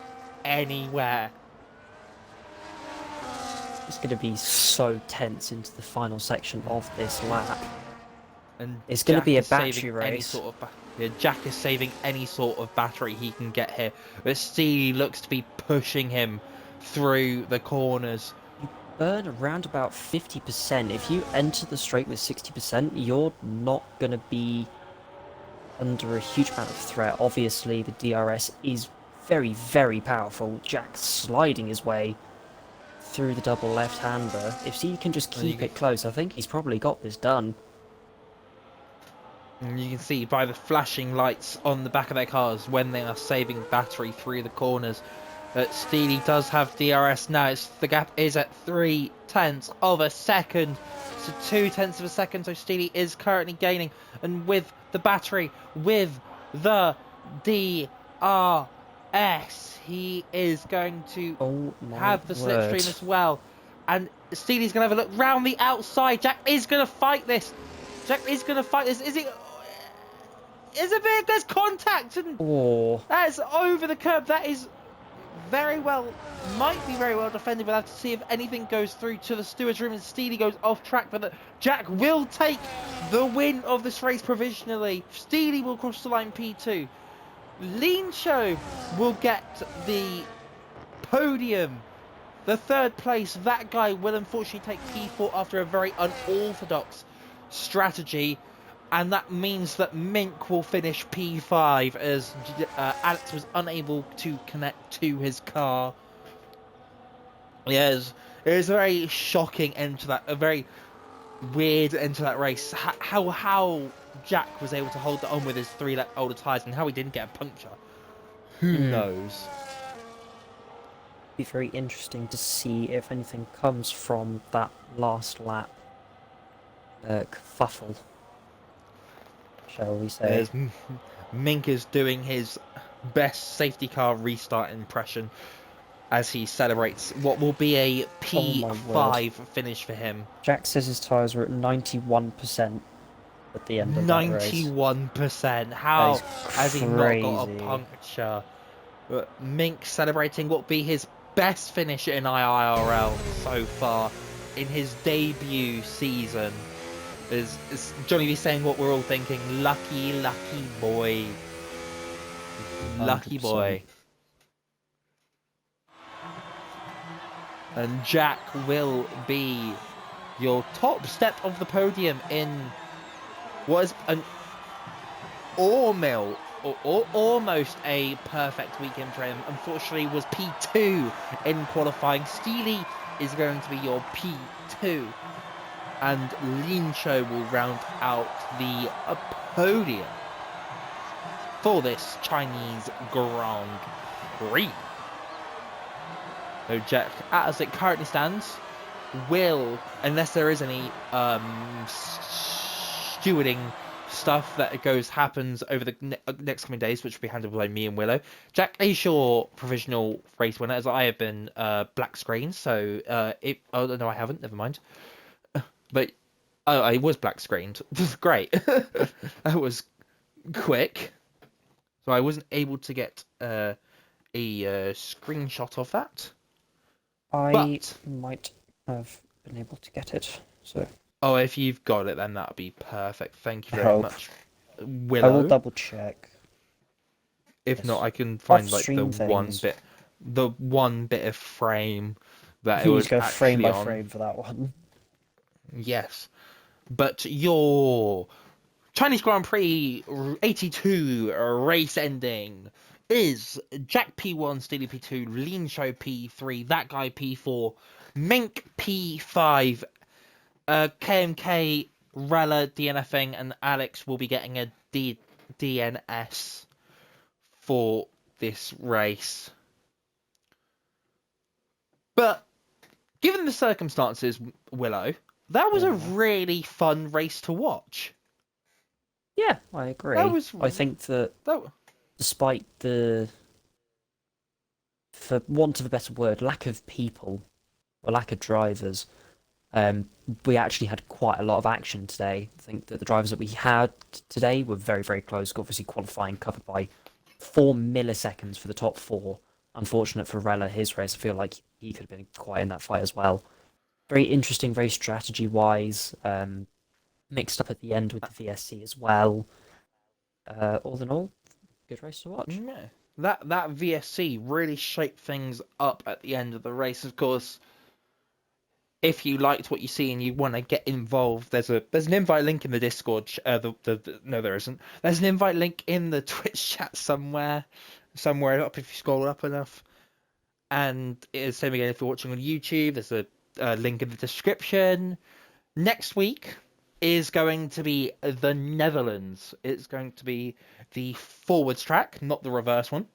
anywhere. It's going to be so tense into the final section of this lap. And it's going to be a battery race. Jack is saving any sort of battery he can get here. But Steely looks to be pushing him through the corners. You burn around about 50%. If you enter the straight with 60%, you're not going to be under a huge amount of threat. Obviously, the DRS is very, very powerful. Jack's sliding his way through the double left-hander. If he can just keep it close, I think he's probably got this done. And you can see by the flashing lights on the back of their cars when they are saving battery through the corners that Steely does have DRS now. The gap is at 0.3 of a second. So 0.2 of a second. So Steely is currently gaining. And with the battery, with the DRS, he is going to have the slipstream as well. And Steely's going to have a look round the outside. Jack is going to fight this. Jack is going to fight this. Is it? There's contact, and that's over the curb. That is might be very well defended. We'll have to see if anything goes through to the steward's room and Steely goes off track. But Jack will take the win of this race provisionally. Steely will cross the line P2. Leanshow will get the podium. The third place, that guy will unfortunately take P4 after a very unorthodox strategy. And that means that Mink will finish P5 as Alex was unable to connect to his car. Yes, it was a very shocking end to that, a very weird end to that race. How Jack was able to hold on with his 3 older tyres and how he didn't get a puncture, who knows? Be very interesting to see if anything comes from that last lap kerfuffle, shall we say. As Mink is doing his best safety car restart impression as he celebrates what will be a P5 finish for him. Jack says his tyres were at 91% at the end of that race. 91%. How has he not got a puncture? But Mink celebrating what will be his best finish in IIRL so far in his debut season. Is Johnny B saying what we're all thinking? Lucky, lucky boy. Lucky 100%. boy. And Jack will be your top step of the podium in what is an almost a perfect weekend for him. Unfortunately, was P2 in qualifying. Steely is going to be your P2. And Leanshow will round out the podium for this Chinese Grand Prix. So Jack, as it currently stands, will, unless there is any stewarding stuff that happens over the next coming days, which will be handled by me and Willow. Jack is your provisional race winner, as I have been black screened. So oh no, I haven't. Never mind. But I was black screened. Great. That was quick. So I wasn't able to get a screenshot of that. I might have been able to get it. So. Oh, if you've got it, then that'd be perfect. Thank you very much, Willow. I will double check. If not, I can find like Off-stream the one bit of frame that it You was just go actually frame by on. frame for that one. Yes, but your Chinese Grand Prix 82 race ending is Jack P1, Steely P2, Leanshow P3, that guy P4, Mink P5, KMK, Rella DNFing, and Alex will be getting a DNS for this race. But given the circumstances, Willow, that was a really fun race to watch. Yeah, I agree. I think that despite the, for want of a better word, lack of people, or lack of drivers, we actually had quite a lot of action today. I think that the drivers that we had today were very, very close. Obviously, qualifying covered by 4 milliseconds for the top 4. Unfortunate for Rella, his race. I feel like he could have been quite in that fight as well. Very interesting, very strategy-wise. Mixed up at the end with the VSC as well. All in all, good race to watch. Yeah. That VSC really shaped things up at the end of the race. Of course, if you liked what you see and you want to get involved, there's an invite link in the Discord. No, there isn't. There's an invite link in the Twitch chat somewhere up if you scroll up enough. And it's same again if you're watching on YouTube. There's a link in the description. Next week is going to be the Netherlands. It's going to be the forwards track, not the reverse one.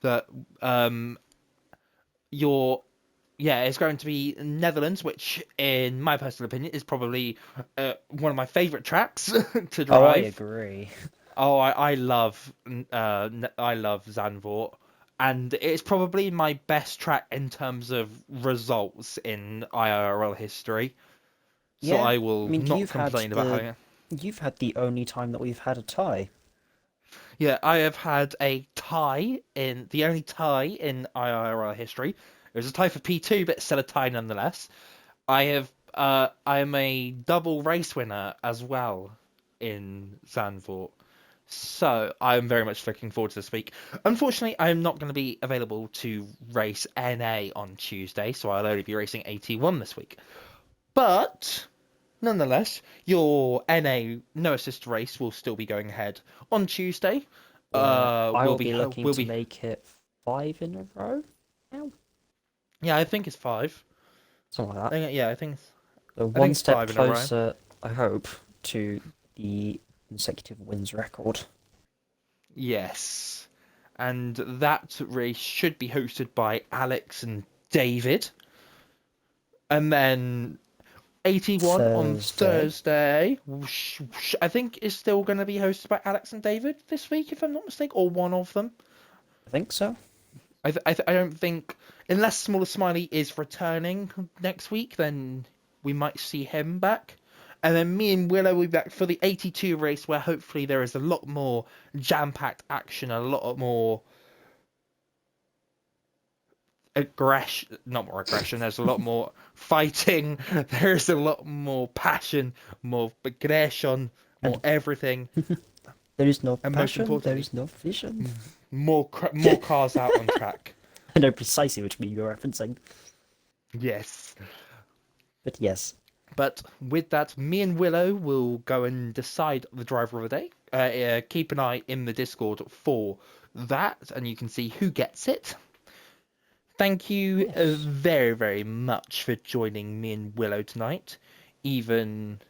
It's going to be Netherlands, which, in my personal opinion, is probably one of my favourite tracks to drive. Oh, I agree. Oh, I love Zandvoort, and it's probably my best track in terms of results in IIRL history. So I will not complain about having it. You've had the only time that we've had a tie. Yeah, I have had the only tie in IIRL history. It was a tie for P2, but still a tie nonetheless. I have I'm a double race winner as well in Zandvoort. So I'm very much looking forward to this week. Unfortunately, I'm not going to be available to race NA on Tuesday, so I'll only be racing AT1 this week. But nonetheless, your NA no assist race will still be going ahead on Tuesday. Where I We'll will be be looking we'll to be make it 5 in a row now. yeah, I think it's 5. Something like that. Yeah, I think So I think one it's step 5 in a row. closer, I hope, to the consecutive wins record. Yes. And that race should be hosted by Alex and David. And then 81 on Thursday. Thursday, I think is still going to be hosted by Alex and David this week, if I'm not mistaken, or one of them. I think so. I don't think, unless Smaller Smiley is returning next week, then we might see him back. And then me and Willow will be back for the 82 race, where hopefully there is a lot more jam-packed action, a lot more aggression, not more aggression, there's a lot more fighting, there's a lot more passion, more aggression, more And everything, there is no and most passion, there importantly, is no vision. more cars out on track. I know precisely which meme you're referencing. Yes. But yes. But with that, me and Willow will go and decide the driver of the day. Keep an eye in the Discord for that, and you can see who gets it. Thank you very, very much for joining me and Willow tonight, even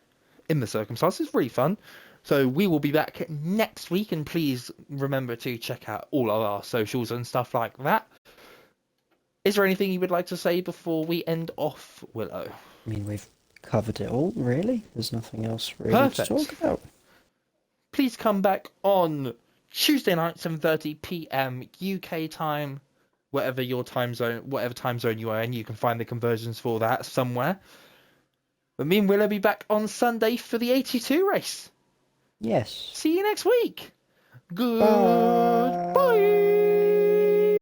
in the circumstances. Really fun. So we will be back next week, and please remember to check out all of our socials and stuff like that. Is there anything you would like to say before we end off, Willow? I mean, we've covered it all, really. There's nothing else really Perfect. to talk about. Please come back on Tuesday night, 7:30 p.m. UK time. Whatever time zone you are in, you can find the conversions for that somewhere. But me and Will will be back on Sunday for the 82 race. Yes. See you next week. Goodbye. Bye.